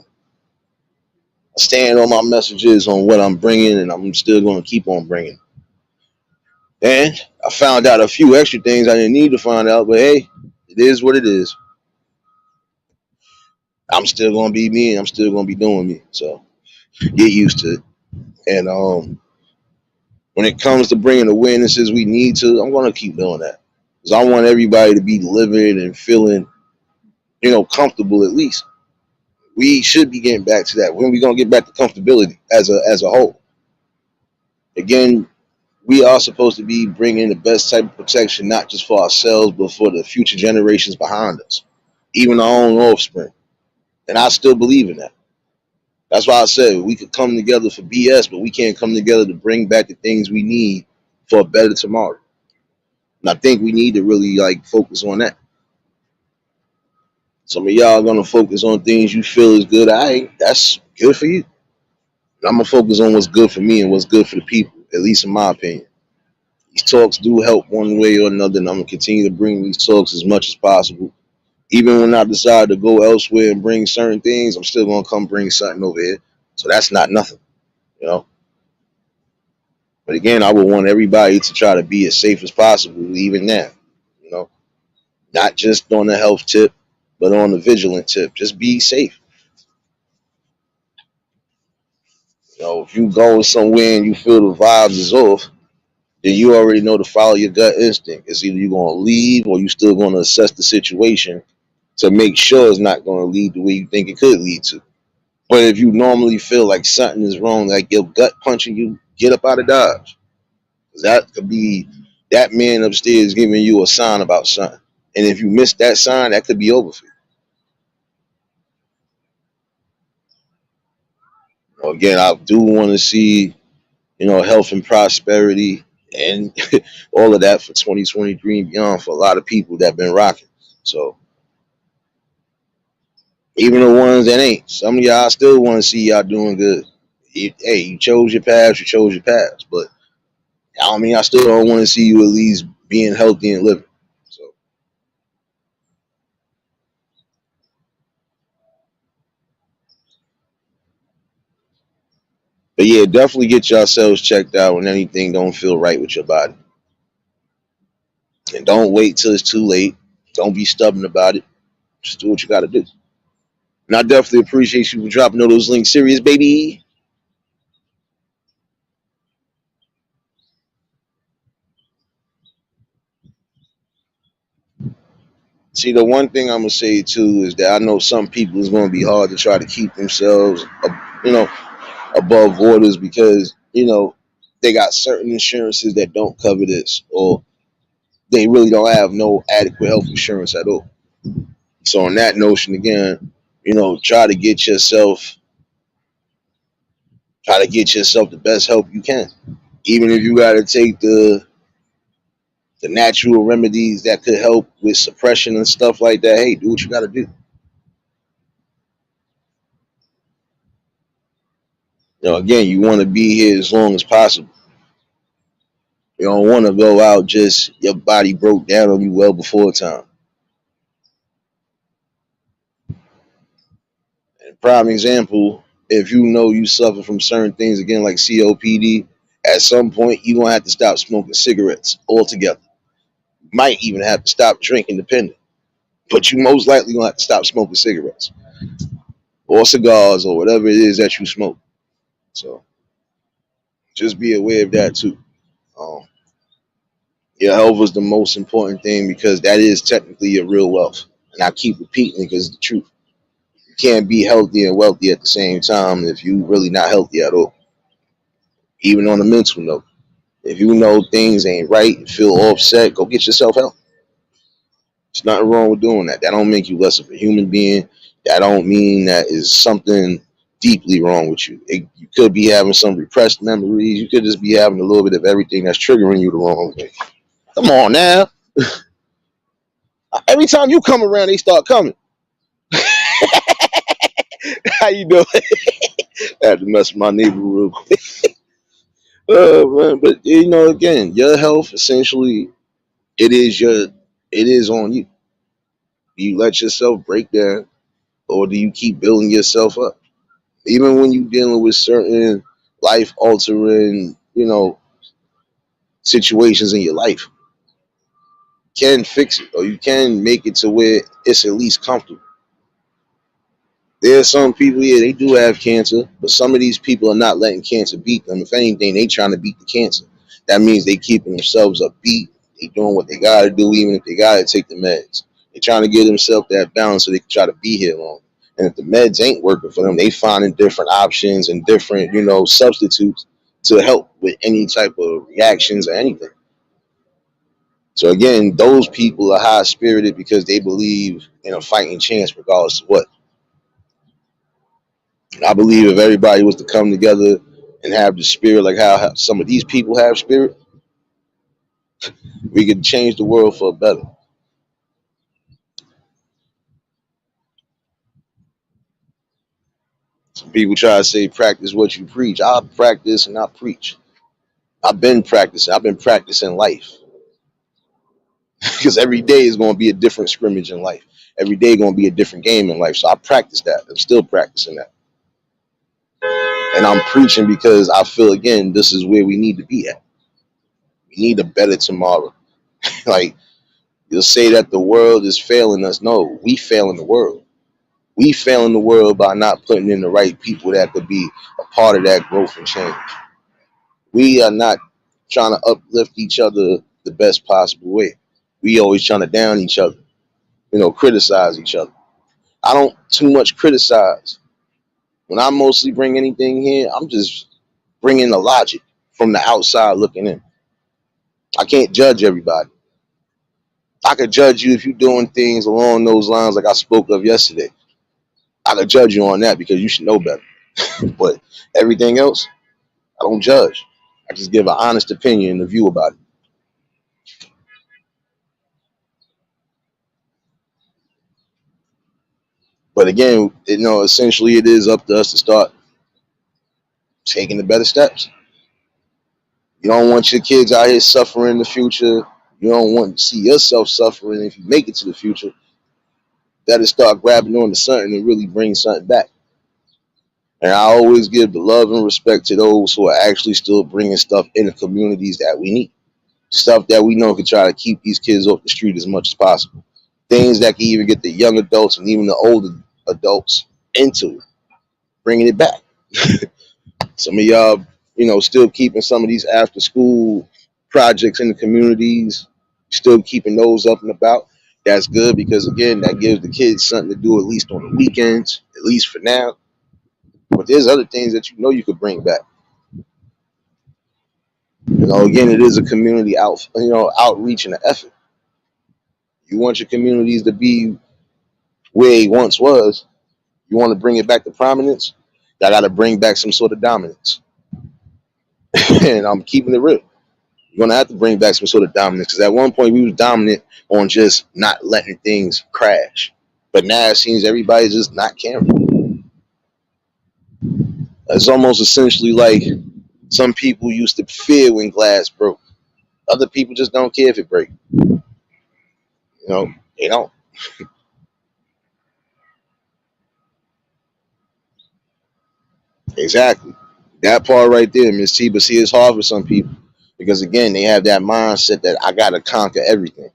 stand on my messages on what I'm bringing, and I'm still going to keep on bringing. And I found out a few extra things I didn't need to find out, but hey, it is what it is. I'm still going to be me, and I'm still going to be doing me. So get used to it. And when it comes to bringing awarenesses we need to, I'm going to keep doing that because I want everybody to be living and feeling, comfortable at least. We should be getting back to that. When we going to get back to comfortability as a whole? Again, we are supposed to be bringing the best type of protection, not just for ourselves, but for the future generations behind us, even our own offspring. And I still believe in that. That's why I said we could come together for BS, but we can't come together to bring back the things we need for a better tomorrow. And I think we need to really focus on that. Some of y'all are gonna focus on things you feel is good. That's good for you. I'm gonna focus on what's good for me and what's good for the people, at least in my opinion. These talks do help one way or another, and I'm gonna continue to bring these talks as much as possible. Even when I decide to go elsewhere and bring certain things, I'm still gonna come bring something over here. So that's not nothing, you know. But again, I would want everybody to try to be as safe as possible, even now. You know, not just on the health tip, but on the vigilant tip. Just be safe. If you go somewhere and you feel the vibes is off, then you already know to follow your gut instinct. It's either you're gonna leave or you still gonna assess the situation to make sure it's not gonna lead the way you think it could lead to. But if you normally feel like something is wrong, like your gut punching you, get up out of Dodge. That could be that man upstairs giving you a sign about something. And if you miss that sign, that could be over for you. Again, I do want to see, health and prosperity and all of that for 2023 and beyond for a lot of people that been rocking. So even the ones that ain't, some of y'all still want to see y'all doing good. Hey, you chose your path, you chose your path. But I mean, I still don't want to see you at least being healthy and living. So, but yeah, definitely get yourselves checked out when anything don't feel right with your body. And don't wait till it's too late. Don't be stubborn about it. Just do what you got to do. And I definitely appreciate you for dropping all those links. Serious, baby. See, the one thing I'm gonna say too is that I know some people is gonna be hard to try to keep themselves, you know, above waters because they got certain insurances that don't cover this, or they really don't have no adequate health insurance at all. So on that notion, again, try to get yourself, the best help you can, even if you got to take the natural remedies that could help with suppression and stuff like that. Hey, do what you got to do. Again, you want to be here as long as possible. You don't want to go out just your body broke down on you well before time. And prime example, if you know you suffer from certain things again like COPD, at some point you're gonna have to stop smoking cigarettes altogether. You might even have to stop drinking depending. But you most likely gonna have to stop smoking cigarettes or cigars or whatever it is that you smoke. So just be aware of that too. Um, your health is the most important thing because that is technically your real wealth. And I keep repeating it because it's the truth. You can't be healthy and wealthy at the same time if you really not healthy at all, even on a mental note. If you know things ain't right, feel upset, go get yourself help. There's nothing wrong with doing that. That don't make you less of a human being. That don't mean that is something deeply wrong with you. You could be having some repressed memories. You could just be having a little bit of everything that's triggering you the wrong way. Come on now. Every time you come around, they start coming. How you doing? I had to mess with my neighbor real quick. Man, but again, your health essentially it is on you. Do you let yourself break down, or do you keep building yourself up? Even when you're dealing with certain life altering, situations in your life, you can fix it, or you can make it to where it's at least comfortable. There are some people, yeah, they do have cancer, but some of these people are not letting cancer beat them. If anything, they trying to beat the cancer. That means they keeping themselves upbeat. They doing what they gotta do, even if they gotta take the meds. They trying to give themselves that balance so they can try to be here long. And if the meds ain't working for them, they finding different options and different, substitutes to help with any type of reactions or anything. So again, those people are high spirited because they believe in a fighting chance regardless of what. I believe if everybody was to come together and have the spirit like how some of these people have spirit, we could change the world for better. Some people try to say practice what you preach. I practice and I preach. I've been practicing. I've been practicing life because every day is going to be a different scrimmage in life. Every day going to be a different game in life. So I practice that. I'm still practicing that, and I'm preaching because I feel again this is where we need to be at. We need a better tomorrow. Like you'll say that the world is failing us. No, we failing the world. We failing the world by not putting in the right people that could be a part of that growth and change. We are not trying to uplift each other the best possible way. We always trying to down each other, criticize each other. I don't too much criticize. When I mostly bring anything here, I'm just bringing the logic from the outside looking in. I can't judge everybody. I could judge you if you're doing things along those lines like I spoke of yesterday. I could judge you on that because you should know better. But everything else, I don't judge. I just give an honest opinion and a view about it. But again, essentially it is up to us to start taking the better steps. You don't want your kids out here suffering in the future. You don't want to see yourself suffering. If you make it to the future, better start grabbing on to something and really bring something back. And I always give the love and respect to those who are actually still bringing stuff in the communities that we need. Stuff that we know can try to keep these kids off the street as much as possible. Things that can even get the young adults and even the older adults into it, bringing it back. Some of y'all, still keeping some of these after school projects in the communities, still keeping those up and about. That's good because again, that gives the kids something to do at least on the weekends, at least for now. But there's other things that you could bring back. Again, it is a community outreach and an effort. You want your communities to be where it once was. You want to bring it back to prominence. I got to bring back some sort of dominance. And I'm keeping it real. You're gonna have to bring back some sort of dominance because at one point we was dominant on just not letting things crash, but now it seems everybody's just not caring. It's almost essentially like some people used to fear when glass broke. Other people just don't care if it breaks. They don't. Exactly. That part right there, Miss T. But see, it's hard for some people because again, they have that mindset that I gotta conquer everything.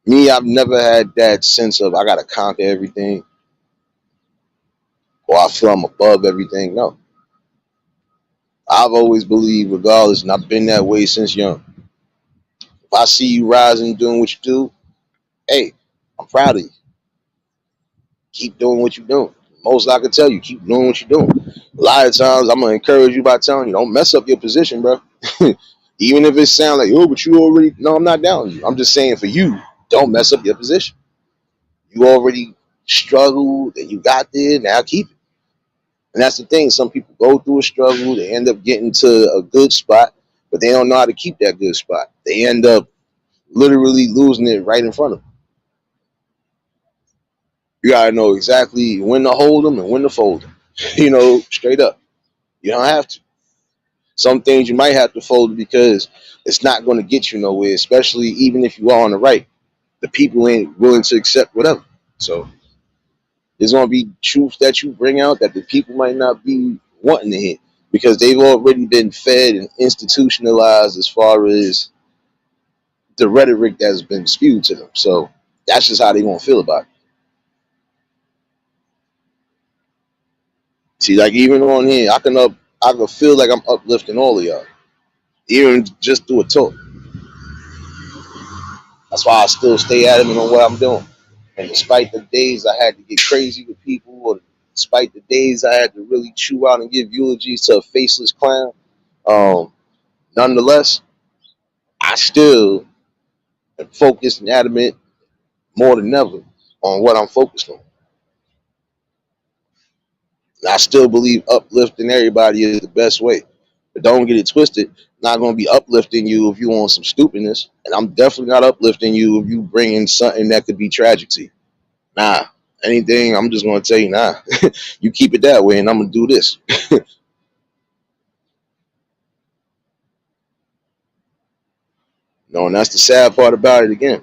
Me, I've never had that sense of I gotta conquer everything or I feel I'm above everything. No, I've always believed, regardless, and I've been that way since young. If I see you rising, doing what you do, hey, I'm proud of you. Keep doing what you're doing. Most I can tell you, keep doing what you're doing. A lot of times, I'm gonna encourage you by telling you, don't mess up your position, bro. Even if it sounds like, oh, but you already, no, I'm not doubting you. I'm just saying for you, don't mess up your position. You already struggled and you got there, now keep it. And that's the thing. Some people go through a struggle, they end up getting to a good spot, but they don't know how to keep that good spot. They end up literally losing it right in front of them. You gotta know exactly when to hold them and when to fold them. Straight up. You don't have to. Some things you might have to fold because it's not going to get you nowhere, especially even if you are on the right. The people ain't willing to accept whatever. So there's going to be truth that you bring out that the people might not be wanting to hear because they've already been fed and institutionalized as far as the rhetoric that's been spewed to them. So that's just how they're going to feel about it. See, like even on here, I can feel like I'm uplifting all of y'all, even just through a talk. That's why I still stay adamant on what I'm doing. And despite the days I had to get crazy with people, or despite the days I had to really chew out and give eulogies to a faceless clown, um, nonetheless, I still am focused and adamant more than ever on what I'm focused on. And I still believe uplifting everybody is the best way. But don't get it twisted. I'm not going to be uplifting you if you want some stupidness. And I'm definitely not uplifting you if you bring in something that could be tragic to you. Nah. Anything, I'm just going to tell you, nah. You keep it that way, and I'm going to do this. And that's the sad part about it again.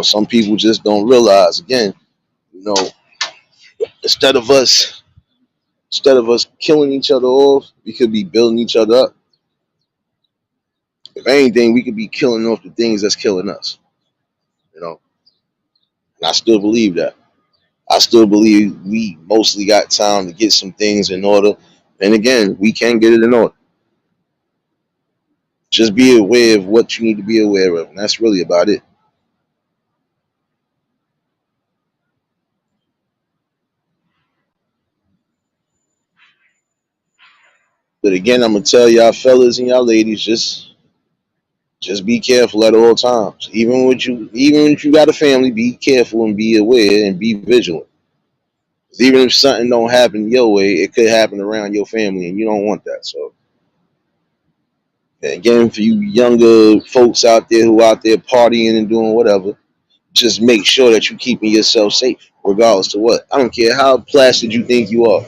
Some people just don't realize, again, you know, instead of us killing each other off, we could be building each other up. If anything, we could be killing off the things that's killing us. You know, and I still believe that. I still believe we mostly got time to get some things in order. And again, we can get it in order. Just be aware of what you need to be aware of, and that's really about it. But again, I'm gonna tell y'all fellas and y'all ladies, just be careful at all times. Even if you got a family, be careful and be aware and be vigilant. 'Cause even if something don't happen your way, it could happen around your family, and you don't want that. So, and again, for you younger folks out there who out there partying and doing whatever, just make sure that you're keeping yourself safe, regardless of what. I don't care how placid you think you are.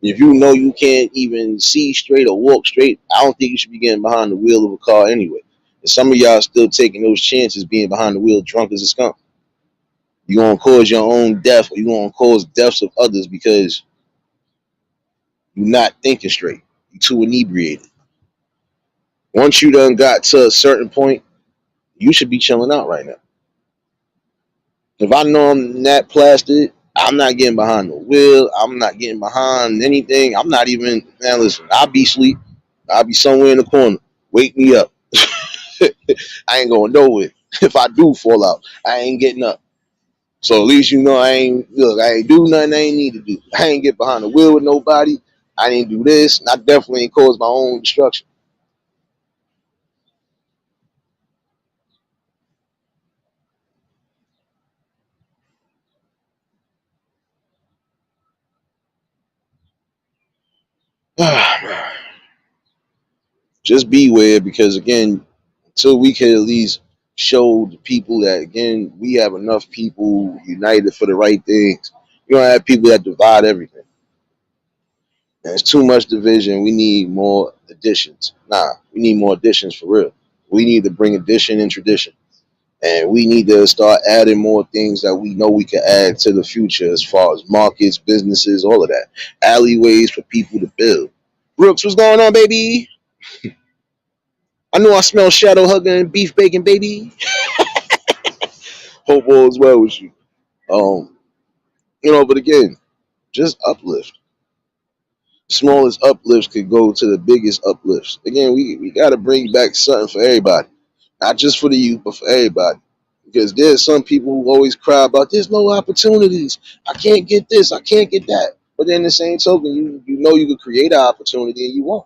If you know you can't even see straight or walk straight, I don't think you should be getting behind the wheel of a car anyway. And some of y'all still taking those chances being behind the wheel drunk as a skunk. You're going to cause your own death or you're going to cause deaths of others because you're not thinking straight. You're too inebriated. Once you done got to a certain point, you should be chilling out right now. If I know I'm that plastered, I'm not getting behind the wheel. I'm not getting behind anything. I'm not even, man, listen, I'll be asleep. I'll be somewhere in the corner. Wake me up. I ain't going nowhere. If I do fall out, I ain't getting up. So at least I ain't do nothing I ain't need to do. I ain't get behind the wheel with nobody. I didn't do this. And I definitely ain't caused my own destruction. Just beware because again, until we can at least show the people that again we have enough people united for the right things. You don't have people that divide everything. And it's too much division. We need more additions. Nah, we need more additions for real. We need to bring addition and tradition. And we need to start adding more things that we know we can add to the future as far as markets, businesses, all of that. Alleyways for people to build. Brooks, what's going on, baby? I know I smell shadow hugging and beef bacon, baby. Hope all is well with you. Um, but again, just uplift. Smallest uplifts could go to the biggest uplifts. Again, we got to bring back something for everybody, not just for the youth, but for everybody. Because there's some people who always cry about there's no opportunities. I can't get this, I can't get that. But then the same token, you know you could create an opportunity and you won't.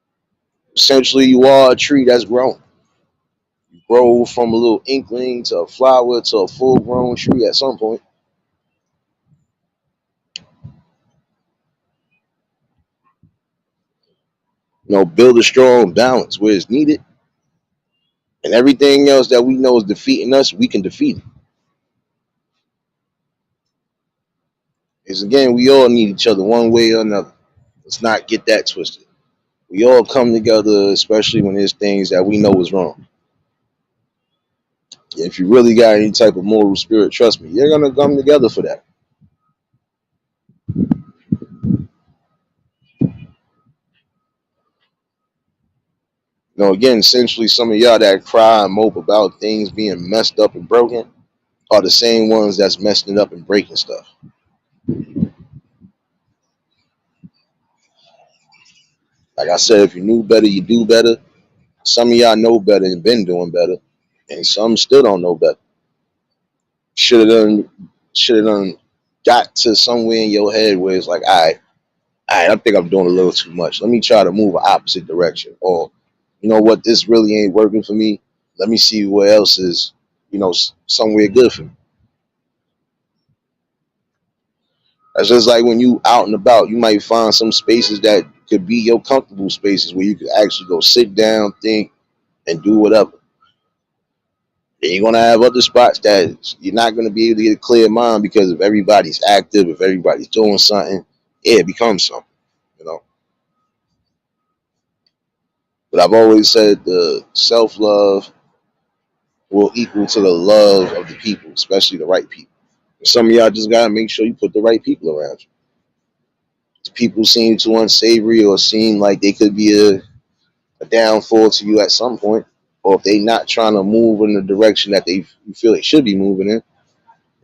Essentially, you are a tree that's grown. You grow from a little inkling to a flower to a full grown tree at some point. Build a strong balance where it's needed, and everything else that we know is defeating us, we can defeat it. Because again, we all need each other one way or another. Let's not get that twisted. We all come together, especially when there's things that we know is wrong. If you really got any type of moral spirit, trust me, you're gonna come together for that. Again, essentially, some of y'all that cry and mope about things being messed up and broken are the same ones that's messing up and breaking stuff. Like I said, if you knew better, you do better. Some of y'all know better and been doing better, and some still don't know better. Should have done got to somewhere in your head where it's like, all right, I think I'm doing a little too much. Let me try to move an opposite direction. Or, you know what, this really ain't working for me. Let me see what else is, somewhere good for me. That's just like when you out and about, you might find some spaces that could be your comfortable spaces where you could actually go sit down, think, and do whatever. And you're gonna have other spots that you're not gonna be able to get a clear mind because if everybody's active, if everybody's doing something, yeah, it becomes something, you know. But I've always said the self love will equal to the love of the people, especially the right people. And some of y'all just gotta make sure you put the right people around you. If people seem too unsavory or seem like they could be a downfall to you at some point, or if they not trying to move in the direction that you feel they should be moving in,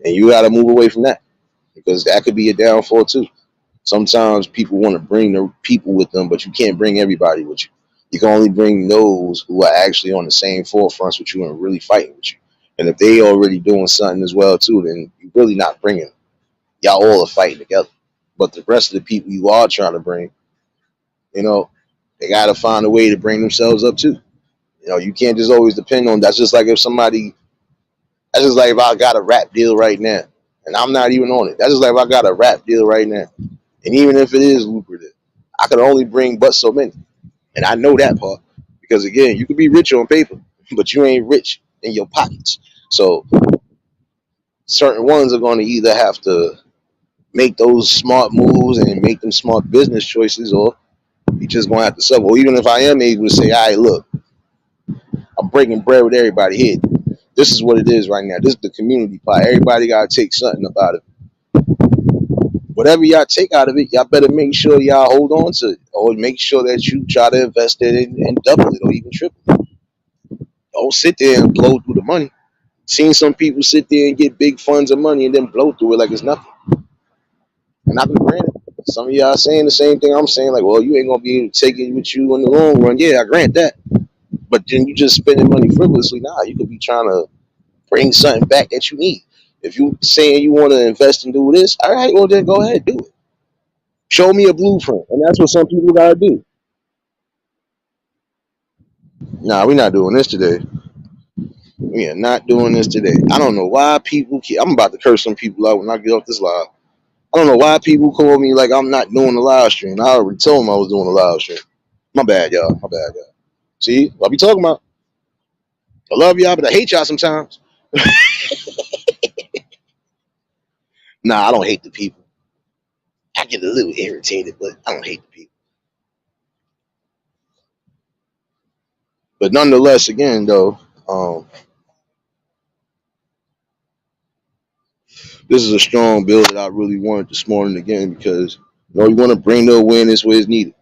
and you gotta move away from that because that could be a downfall too. Sometimes people want to bring the people with them, but you can't bring everybody with you. You can only bring those who are actually on the same forefronts with you and really fighting with you. And if they already doing something as well too, then you're really not bringing them. Y'all all are fighting together. But the rest of the people you are trying to bring, you know, they got to find a way to bring themselves up too. You can't just always depend on. That's just like if somebody. That's just like if I got a rap deal right now, and I'm not even on it. That's just like if I got a rap deal right now, and even if it is lucrative, I can only bring but so many. And I know that part because again, you can be rich on paper, but you ain't rich in your pockets. So certain ones are going to either have to make those smart moves and make them smart business choices, or you just going to have to suffer. Or even if I am able to say, all right, look, I'm breaking bread with everybody here. This is what it is right now. This is the community part. Everybody got to take something about it. Whatever y'all take out of it, y'all better make sure y'all hold on to it, or make sure that you try to invest it and double it or even triple it. Don't sit there and blow through the money. Seen some people sit there and get big funds of money and then blow through it like it's nothing. And I've been granted. Some of y'all saying the same thing I'm saying, like, well, you ain't gonna be able to take it with you in the long run. Yeah, I grant that. But then you just spending money frivolously. Nah, you could be trying to bring something back that you need. If you saying you want to invest and do this, all right, well then go ahead, do it. Show me a blueprint, and that's what some people gotta do. Nah, we're not doing this today. We are not doing this today. I don't know why people keep. I'm about to curse some people out when I get off this live. I don't know why people call me like I'm not doing the live stream. I already told them I was doing the live stream. My bad, y'all. My bad, y'all. See, what I be talking about? I love y'all, but I hate y'all sometimes. Nah, I don't hate the people. I get a little irritated, but I don't hate the people. But nonetheless, again, though, this is a strong bill that I really wanted this morning again because you want to bring the awareness where it's needed.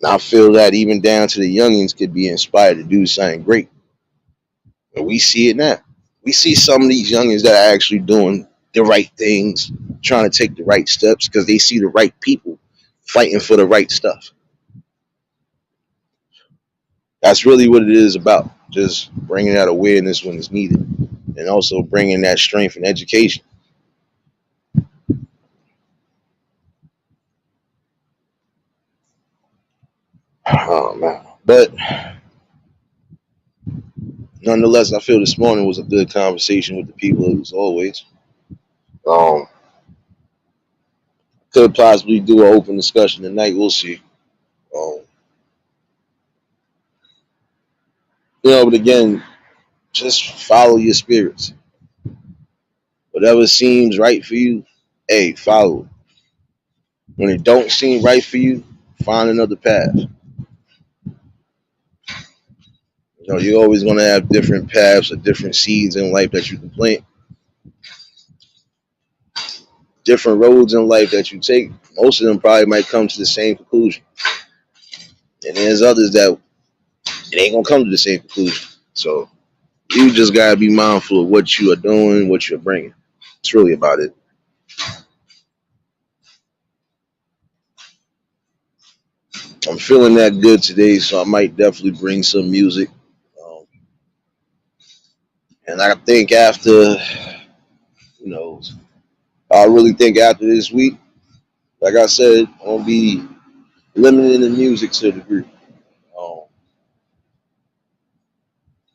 And I feel that even down to the youngins could be inspired to do something great. And we see it now. We see some of these youngins that are actually doing the right things, trying to take the right steps because they see the right people fighting for the right stuff. That's really what it is about. Just bringing that awareness when it's needed, and also bringing that strength and education. Oh man. But nonetheless, I feel this morning was a good conversation with the people as always. Um, could possibly do an open discussion tonight. We'll see. Um, but again, just follow your spirits. Whatever seems right for you, hey, follow it. When it don't seem right for you, find another path. You're always gonna have different paths or different seeds in life that you can plant, different roads in life that you take. Most of them probably might come to the same conclusion, and there's others that it ain't gonna come to the same conclusion. So you just gotta be mindful of what you are doing, what you're bringing. It's really about it. I'm feeling that good today, so I might definitely bring some music. Um, and I think after, you know, I really think after this week, like I said, I'm gonna be limiting the music to a degree.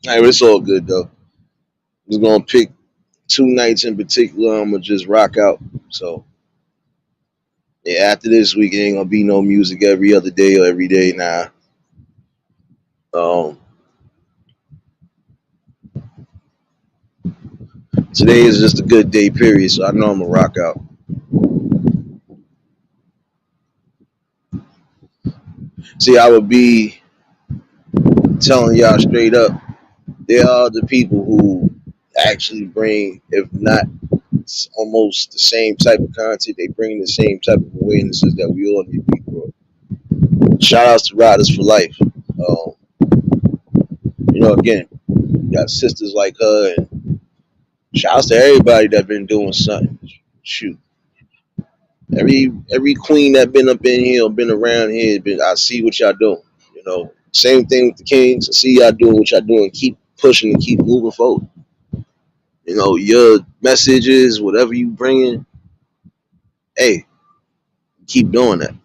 Hey, it's all good though. I'm just gonna pick two nights in particular. I'm gonna just rock out. So yeah, after this week, it ain't gonna be no music every other day or every day now. Um, Today is just a good day, period. So I know I'm gonna rock out. See, I would be telling y'all straight up, there are the people who actually bring, if not almost the same type of content, they bring the same type of awarenesses that we all need to be brought. Shout outs to Riders for Life. Again, you got sisters like her, and shout outs to everybody that been doing something. Shoot, every queen that been up in here or been around here, I see what y'all doing. Same thing with the Kings. I see y'all doing what y'all doing. Keep pushing and keep moving forward. Your messages, whatever you bringing, hey, keep doing that.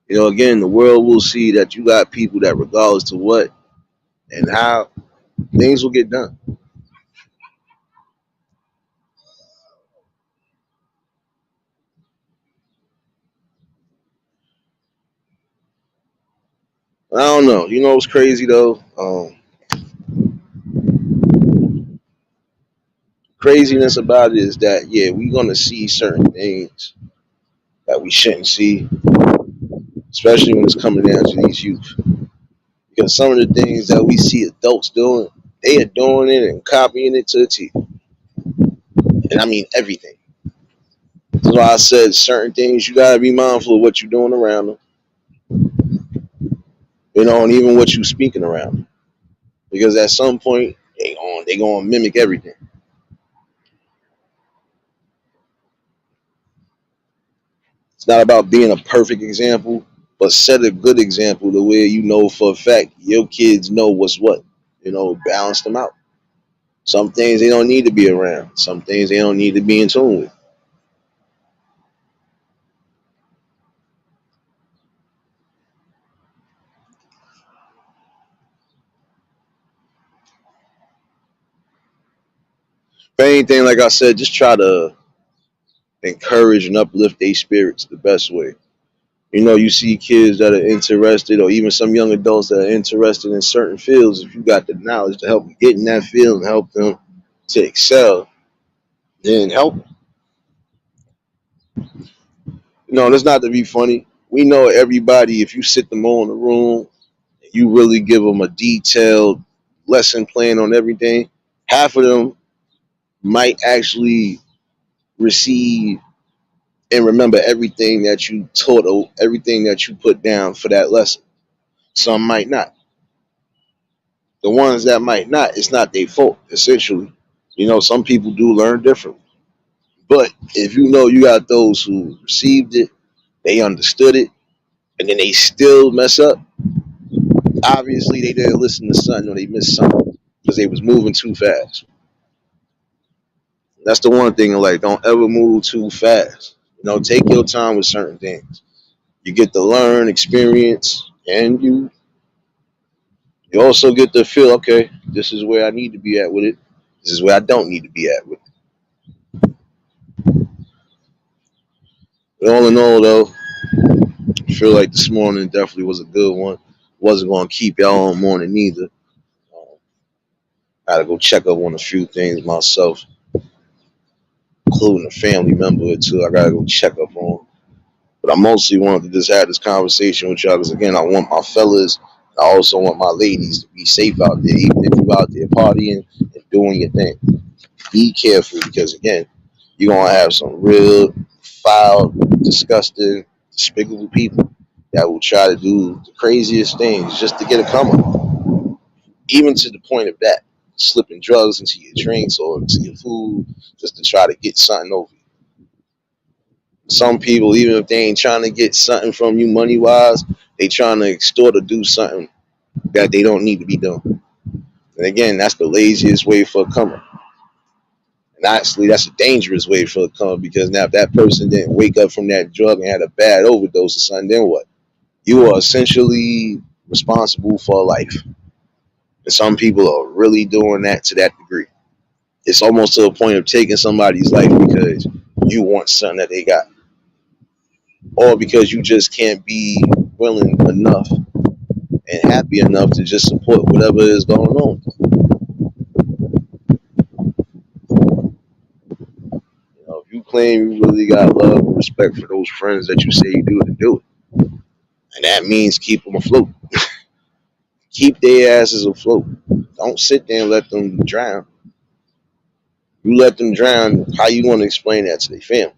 Again, the world will see that you got people that, regardless to what and how, things will get done. I don't know. You know what's crazy though? Craziness about it is that yeah, we're gonna see certain things that we shouldn't see, especially when it's coming down to these youth. Because some of the things that we see adults doing, they are doing it and copying it to the T. And I mean everything. That's why I said certain things you gotta be mindful of what you're doing around them, and even what you're speaking around them. Because at some point they gonna mimic everything. It's not about being a perfect example, but set a good example the way you know for a fact your kids know what's what. Balance them out. Some things they don't need to be around. Some things they don't need to be in tune with. If anything, like I said, just try to encourage and uplift their spirits the best way. You see kids that are interested, or even some young adults that are interested in certain fields. If you got the knowledge to help them get in that field and help them to excel, then help them. That's not to be funny. We know everybody, if you sit them all in a room, you really give them a detailed lesson plan on everything, half of them might actually receive and remember everything that you taught or everything that you put down for that lesson. Some might not. The ones that might not, it's not their fault, essentially. Some people do learn differently. But if you got those who received it, they understood it, and then they still mess up, obviously they didn't listen to something or they missed something because they was moving too fast. That's the one thing in life. Don't ever move too fast. Take your time with certain things. You get to learn, experience, and you also get to feel, okay, this is where I need to be at with it. This is where I don't need to be at with it. But all in all, though, I feel like this morning definitely was a good one. Wasn't going to keep y'all on morning neither. I had to go check up on a few things myself, including a family member or two. I got to go check up on. But I mostly wanted to just have this conversation with y'all because, again, I want my fellas, I also want my ladies to be safe out there, even if you're out there partying and doing your thing. Be careful because, again, you're going to have some real foul, disgusting, despicable people that will try to do the craziest things just to get a come up, even to the point of that, slipping drugs into your drinks or into your food just to try to get something over you. Some people, even if they ain't trying to get something from you money wise, they trying to extort or do something that they don't need to be doing. And again, that's the laziest way for a come up. And honestly, that's a dangerous way for a come up because now if that person didn't wake up from that drug and had a bad overdose or something, then what? You are essentially responsible for life. And some people are really doing that to that degree. It's almost to a point of taking somebody's life because you want something that they got. Or because you just can't be willing enough and happy enough to just support whatever is going on. If you claim you really got love and respect for those friends that you say you do, then do it. And that means keep them afloat. Keep their asses afloat. Don't sit there and let them drown. You let them drown, how you want to explain that to their family?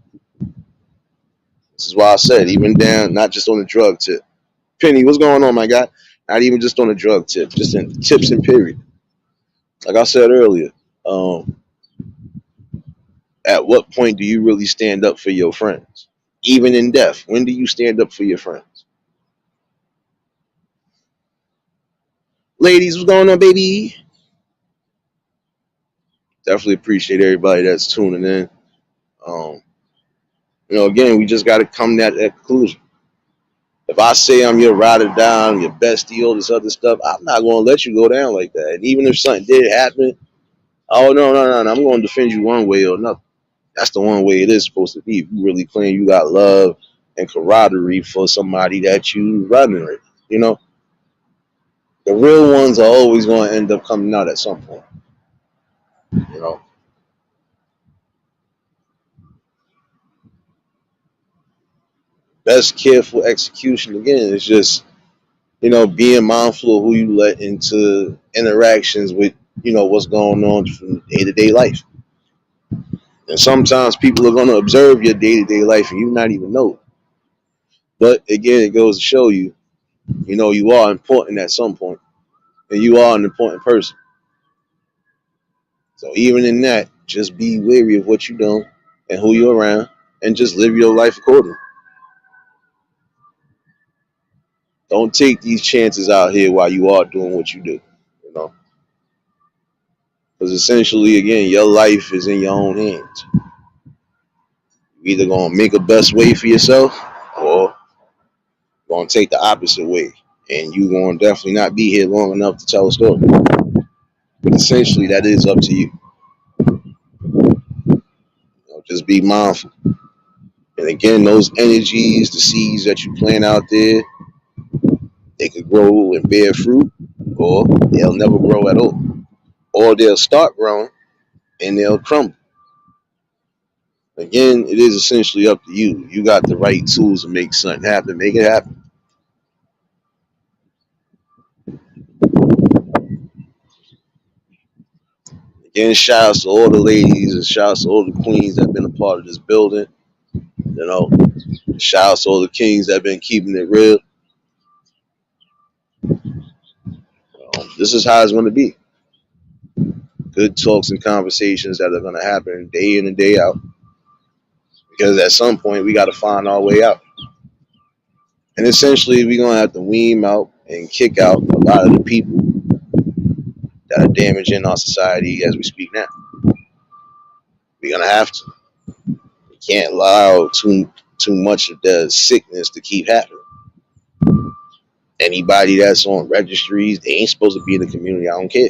This is why I said, even down, not just on the drug tip. Penny, what's going on, my guy? Not even just on the drug tip, just in tips and period. Like I said earlier, um, at what point do you really stand up for your friends? Even in death, when do you stand up for your friends? Ladies, what's going on, baby? Definitely appreciate everybody that's tuning in. Um, again, we just got to come to that conclusion. If I say I'm your ride or die, I'm your bestie, all this other stuff, I'm not going to let you go down like that. And even if something did happen, oh, no, I'm going to defend you one way or another. That's the one way it is supposed to be. If you really claim you got love and camaraderie for somebody that you running with, you know, the real ones are always going to end up coming out at some point. You know, best careful execution again is just being mindful of who you let into interactions with what's going on from day to day life. And sometimes people are going to observe your day to day life and you not even know it. But again, it goes to show you, you are important at some point, and you are an important person. So even in that, just be wary of what you're doing and who you're around, and just live your life accordingly. Don't take these chances out here while you are doing what you do. You know, because essentially, again, your life is in your own hands. You're either gonna make a best way for yourself, or gonna take the opposite way, and you're gonna definitely not be here long enough to tell a story. But essentially, that is up to you. Just be mindful. And again, those energies, the seeds that you plant out there, they could grow and bear fruit, or they'll never grow at all. Or they'll start growing and they'll crumble. Again, it is essentially up to you. You got the right tools to make something happen. Make it happen. Again, shout outs to all the ladies and shout outs to all the queens that have been a part of this building. You know, shout outs to all the kings that have been keeping it real. This is how it's going to be. Good talks and conversations that are going to happen day in and day out. Because at some point, we got to find our way out. And essentially, we're going to have to wean out and kick out a lot of the people that are damaging our society as we speak now. We're going to have to. We can't allow too much of the sickness to keep happening. Anybody that's on registries, they ain't supposed to be in the community. I don't care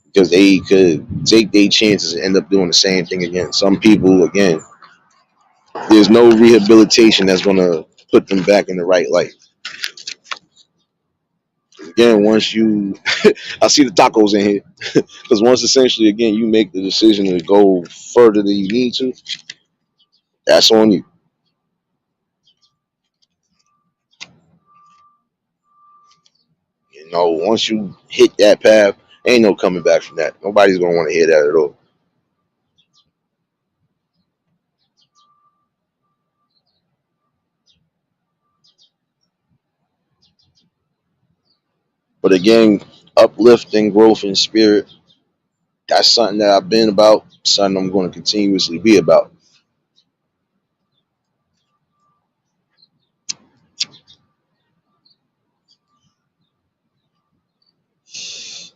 because they could take their chances and end up doing the same thing again. Some people, again, there's no rehabilitation that's gonna put them back in the right light. Again, once you, I see the tacos in here, because once essentially, again, you make the decision to go further than you need to, that's on you. You know, once you hit that path, ain't no coming back from that. Nobody's gonna want to hear that at all. But again, uplifting growth in spirit, that's something that I've been about, something I'm going to continuously be about.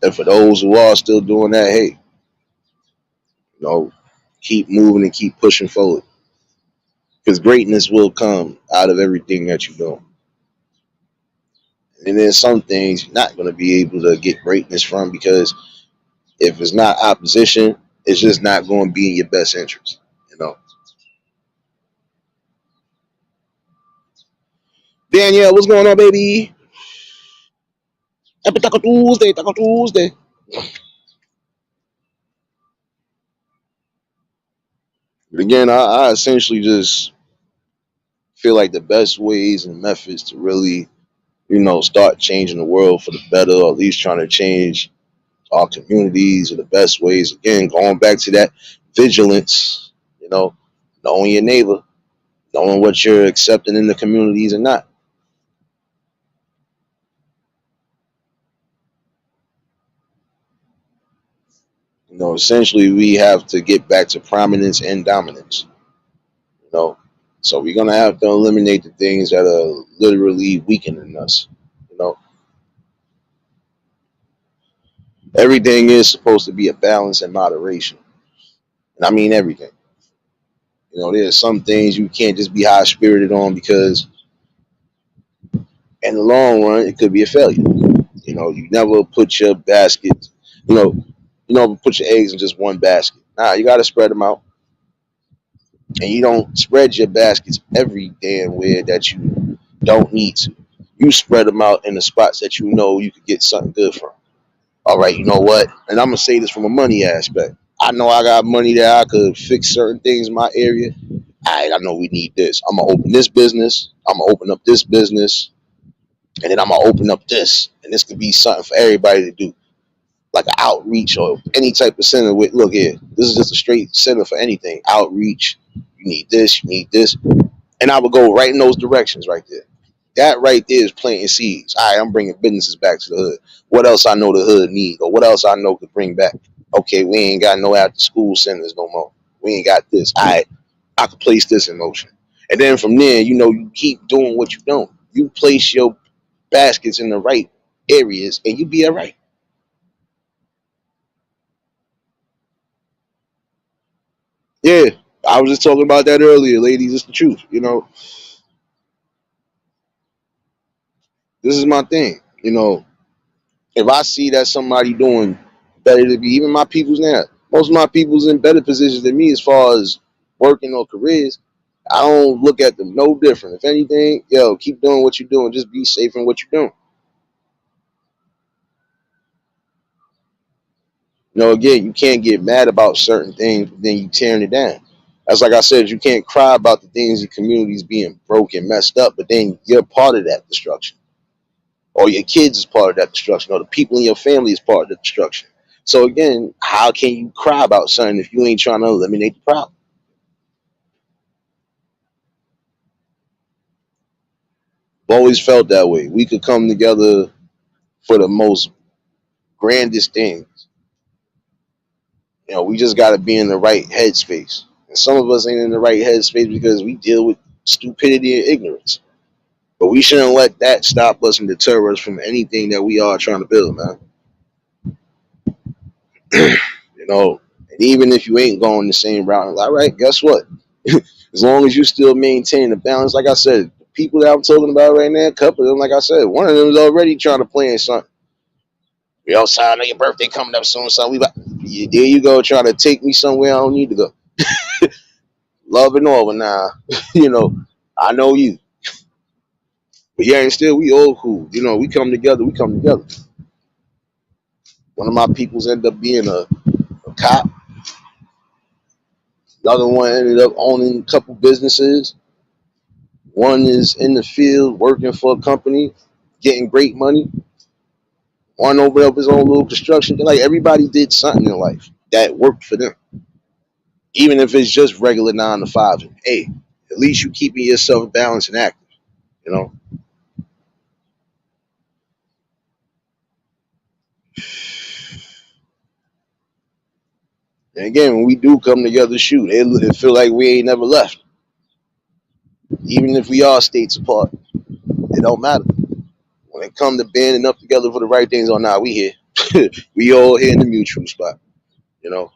And for those who are still doing that, hey, you know, keep moving and keep pushing forward. Because greatness will come out of everything that you do. And then some things you're not going to be able to get greatness from because if it's not opposition, it's just not going to be in your best interest. You know, Danielle, what's going on, baby? Happy Taco Tuesday, Taco Tuesday. But again, I essentially just feel like the best ways and methods to really, start changing the world for the better, or at least trying to change our communities are the best ways. Again, going back to that vigilance, knowing your neighbor, knowing what you're accepting in the communities and not. Essentially, we have to get back to prominence and dominance. You know, so we're gonna have to eliminate the things that are literally weakening us. You know, everything is supposed to be a balance and moderation, and I mean everything. There's some things you can't just be high spirited on because in the long run it could be a failure. You never put your basket, you know, you never put your eggs in just one basket. Nah, you got to spread them out, and you don't spread your baskets every damn where that you don't need to. You spread them out in the spots that you know you could get something good from. All right, you know what? And I'm gonna say this from a money aspect. I know I got money that I could fix certain things in my area. All right, I know we need this. I'm gonna open this business. I'm gonna open up this business, and then I'm gonna open up this, and this could be something for everybody to do, like an outreach or any type of center. With look here, this is just a straight center for anything. Outreach. You need this. You need this, and I would go right in those directions right there. That right there is planting seeds. All right, I'm bringing businesses back to the hood. What else I know the hood need, or what else I know could bring back? Okay, we ain't got no after school centers no more. We ain't got this. All right, I could place this in motion, and then from there, you keep doing what you don't. You place your baskets in the right areas, and you be all right. Yeah, I was just talking about that earlier, ladies. It's the truth. This is my thing. If I see that somebody doing better to be, even my peoples now, most of my peoples in better positions than me as far as working or careers, I don't look at them no different. If anything, yo, keep doing what you're doing. Just be safe in what you're doing. Again, you can't get mad about certain things, but then you tearing it down. That's like I said, you can't cry about the things in communities being broken, messed up, but then you're part of that destruction. Or your kids is part of that destruction, or the people in your family is part of the destruction. So again, how can you cry about something if you ain't trying to eliminate the problem? I've always felt that way. We could come together for the most grandest things. We just got to be in the right headspace. And some of us ain't in the right headspace because we deal with stupidity and ignorance. But we shouldn't let that stop us and deter us from anything that we are trying to build, man. And even if you ain't going the same route, all right, guess what? As long as you still maintain the balance, like I said, the people that I'm talking about right now, a couple of them, like I said, one of them is already trying to plan something. We outside, I know your birthday coming up soon, son. Yeah, there you go, trying to take me somewhere I don't need to go. Love and all, but nah, you know, I know you. But yeah, and still, we all cool. You know, we come together, we come together. One of my peoples ended up being a cop. The other one ended up owning a couple businesses. One is in the field working for a company, getting great money. One opened up his own little construction. Like everybody did something in life that worked for them, even if it's just regular 9 to 5. Hey, at least you keeping yourself balanced and active. You know. And again, when we do come together, shoot, it feel like we ain't never left. Even if we are states apart, it don't matter. When it come to banding up together for the right things, or not, we here. We all here in the mutual spot. You know.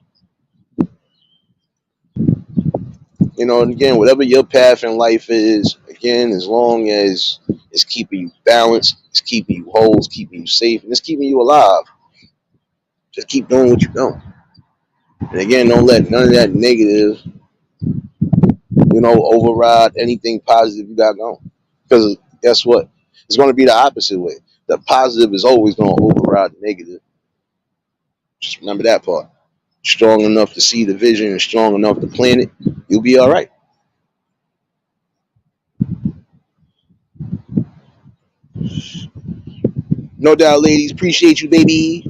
You know, and again, whatever your path in life is, again, as long as it's keeping you balanced, it's keeping you whole, it's keeping you safe, and it's keeping you alive, just keep doing what you're doing. And again, don't let none of that negative, override anything positive you got going. Because guess what? It's going to be the opposite way. The positive is always going to override the negative. Just remember that part. Strong enough to see the vision and strong enough to plan it, you'll be all right. No doubt, ladies. Appreciate you, baby.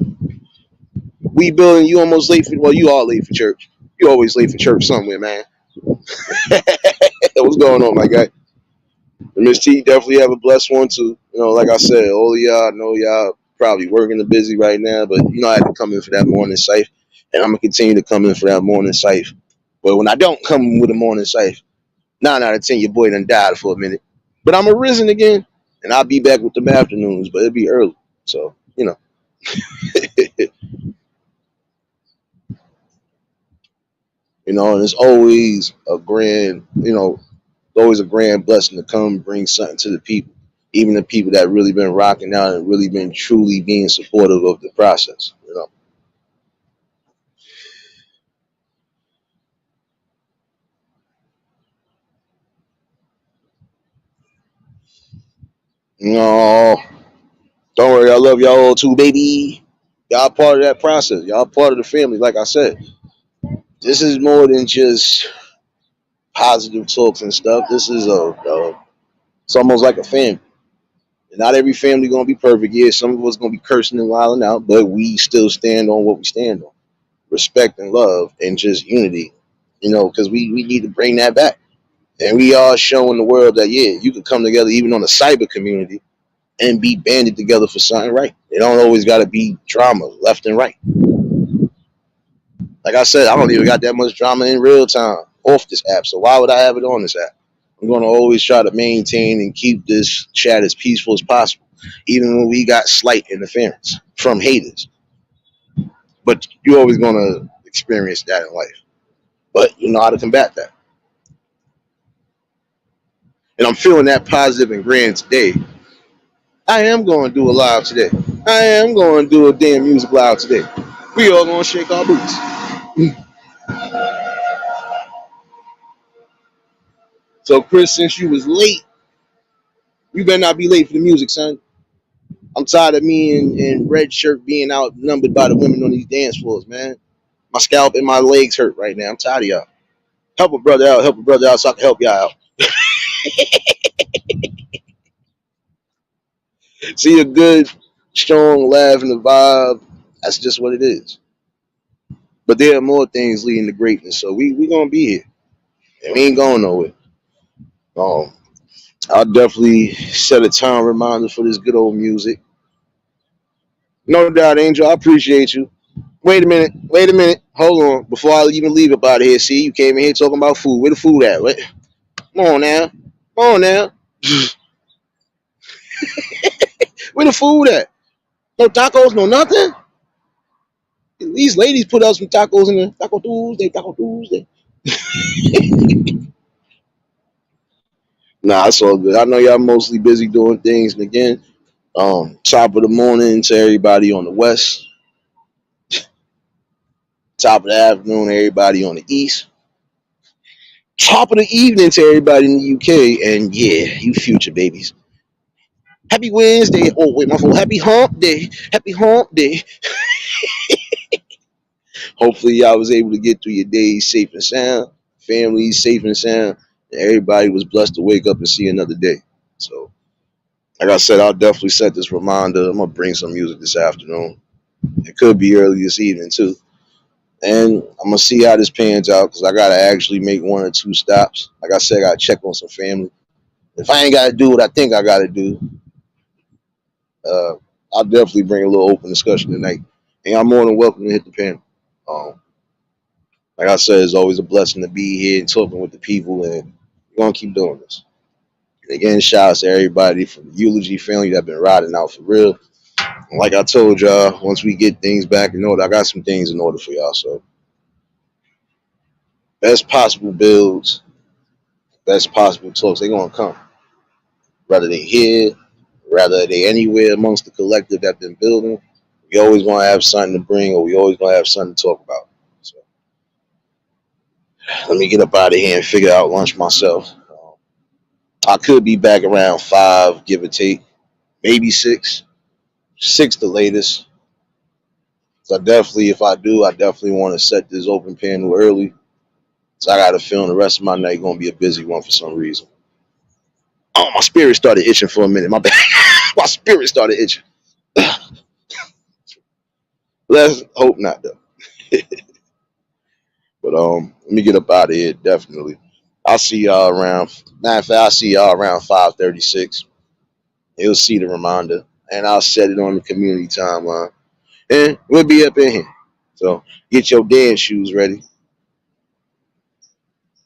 We building. You almost late for. Well, you are late for church. You always late for church somewhere, man. What's going on, my guy? Miss T definitely have a blessed one too. Like I said, all of y'all, I know y'all probably working and busy right now, but I had to come in for that morning safe, and I'm gonna continue to come in for that morning safe. But when I don't come with a morning safe, 9 out of 10, your boy done died for a minute. But I'm arisen again, and I'll be back with them afternoons, but it'll be early. So and it's always a grand, always a grand blessing to come bring something to the people, even the people that really been rocking out and really been truly being supportive of the process. No, don't worry, I love y'all all too, baby. Y'all part of that process. Y'all part of the family. Like I said, this is more than just positive talks and stuff. This is it's almost like a family. And not every family gonna be perfect. Yeah, some of us gonna be cursing and wilding out, but we still stand on what we stand on: respect and love, and just unity. Because we need to bring that back. And we are showing the world that you can come together even on the cyber community and be banded together for something right. It don't always got to be drama left and right. Like I said, I don't even got that much drama in real time off this app. So why would I have it on this app? I'm going to always try to maintain and keep this chat as peaceful as possible, even when we got slight interference from haters. But you're always going to experience that in life. But you know how to combat that. And I'm feeling that positive and grand today. I am going to do a live today. I am going to do a damn music live today. We all going to shake our boots. So, Chris, since you was late, you better not be late for the music, son. I'm tired of me and red shirt being outnumbered by the women on these dance floors, man. My scalp and my legs hurt right now. I'm tired of y'all. Help a brother out. Help a brother out so I can help y'all out. See a good, strong laugh and the vibe. That's just what it is. But there are more things leading to greatness. So we gonna be here. And we ain't going nowhere. Um, I'll definitely set a time reminder for this good old music. No doubt, Angel. I appreciate you. Wait a minute. Wait a minute. Hold on. Before I even leave up out of here, see, you came in here talking about food. Where the food at? What? Come on now. Come on now. Where the food at? No tacos, no nothing? These ladies put out some tacos in the Taco Tuesday, Taco Tuesday. Nah, it's all good. I know y'all mostly busy doing things, and again, top of the morning to everybody on the west, top of the afternoon to everybody on the east, top of the evening to everybody in the UK, and yeah, you future babies. Happy Wednesday. Oh wait, my fault. Happy Hump Day. Happy Hump Day. Hopefully, y'all was able to get through your days safe and sound, families safe and sound, and everybody was blessed to wake up and see another day. So, like I said, I'll definitely set this reminder. I'm gonna bring some music this afternoon. It could be early this evening too, and I'm gonna see how this pans out because I gotta actually make one or two stops. Like I said, I gotta check on some family. If I ain't gotta do what I think I gotta do, uh, I'll definitely bring a little open discussion tonight. And y'all more than welcome to hit the panel. Um, like I said, it's always a blessing to be here and talking with the people, and we're gonna keep doing this. And again, shout out to everybody from the eulogy family that been riding out for real. And like I told y'all, once we get things back in order, I got some things in order for y'all. So best possible builds, best possible talks, they gonna come. Whether they here, whether they anywhere amongst the collective that been building, we always gonna have something to bring, or we always gonna have something to talk about. So let me get up out of here and figure out lunch myself. I could be back around 5, give or take, maybe 6, 6 the latest. So I definitely, if I do, I definitely want to set this open panel early. So I got a feeling the rest of my night gonna be a busy one for some reason. Oh, my spirit started itching for a minute. My bad. My spirit started itching. Let's hope not though. But let me get up out of here. Definitely. I'll see y'all around. Matter of fact, I'll see y'all around 5:36. You'll see the reminder, and I'll set it on the community timeline, and we'll be up in here. So get your dance shoes ready.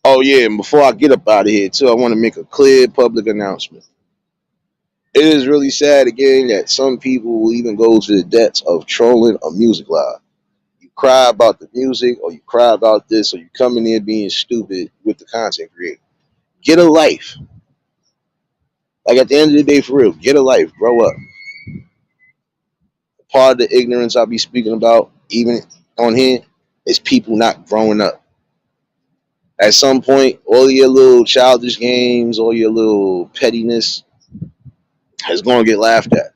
Oh yeah, and before I get up out of here too, I want to make a clear public announcement. It is really sad again that some people will even go to the depths of trolling a music live. You cry about the music, or you cry about this, or you come in here being stupid with the content creator. Get a life. Like at the end of the day, for real, get a life. Grow up. Part of the ignorance I'll be speaking about, even on here, is people not growing up. At some point, all your little childish games, all your little pettiness is going to get laughed at.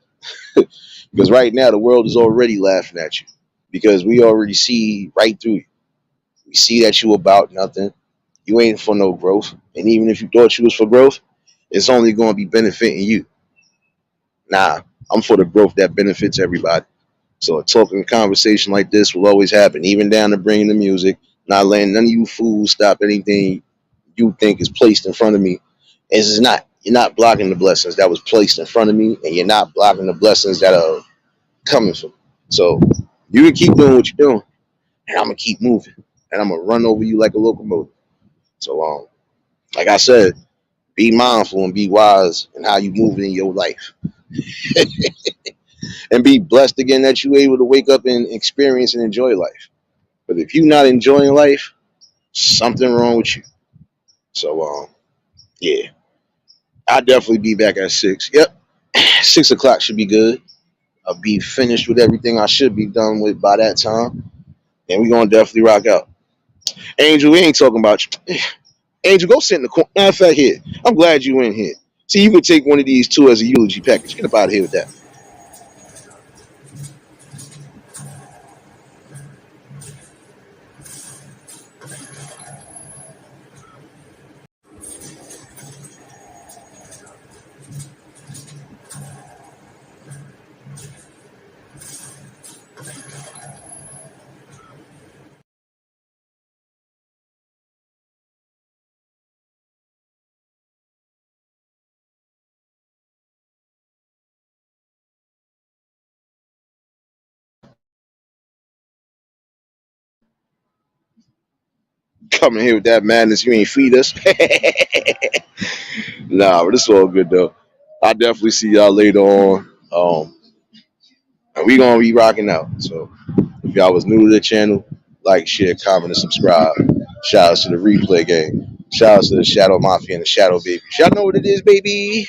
Because right now, the world is already laughing at you. Because we already see right through you. We see that you about nothing. You ain't for no growth. And even if you thought you was for growth, it's only going to be benefiting you. Nah, I'm for the growth that benefits everybody. So a talking conversation like this will always happen, even down to bringing the music, not letting none of you fools stop anything you think is placed in front of me. It's not. You're not blocking the blessings that was placed in front of me, and you're not blocking the blessings that are coming from me. So you can keep doing what you're doing, and I'm gonna keep moving, and I'm gonna run over you like a locomotive. So like I said, be mindful and be wise in how you move in your life, and be blessed again that you're able to wake up and experience and enjoy life. But if you're not enjoying life, something wrong with you. So yeah, I'll definitely be back at 6. Yep, 6 o'clock should be good. I'll be finished with everything I should be done with by that time, and we're gonna definitely rock out. Angel, we ain't talking about you. Angel, go sit in the corner. Matter of fact, here, I'm glad you in here. See, you could take one of these two as a eulogy package. Get up out of here with that. Coming here with that madness, you ain't feed us. Nah, but it's all good though. I'll definitely see y'all later on. And we gonna be rocking out. So if y'all was new to the channel, like, share, comment, and subscribe. Shout out to the replay game. Shout out to the Shadow Mafia and the Shadow Baby. Y'all know what it is, baby.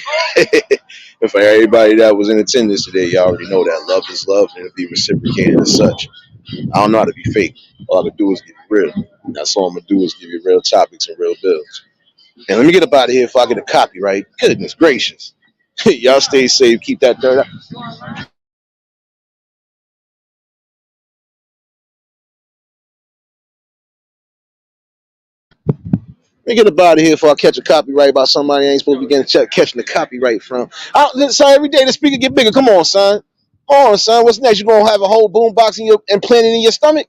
And for everybody that was in attendance today, y'all already know that love is love and it'll be reciprocated as such. I don't know how to be fake. All I can do is give you real. And that's all I'm gonna do is give you real topics and real bills. And let me get up out of here if I get a copyright. Goodness gracious. Y'all stay safe. Keep that dirt out. Let me get up out of here if I catch a copyright by somebody I ain't supposed to be getting catching the copyright from. So every day the speaker get bigger. Come on, son. Come on, son. What's next? You gonna have a whole boom box in your and plant it in your stomach?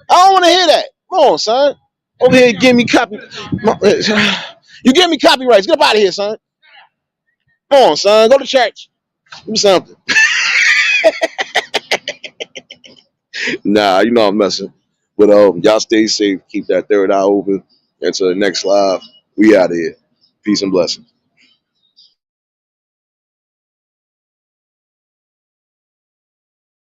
I don't want to hear that. Come on, son. Over here, give me copy. You give me copyrights. Get up out of here, son. Come on, son. Go to church. Do something. Nah, you know I'm messing. But y'all stay safe. Keep that third eye open. Until the next live, we out of here. Peace and blessings.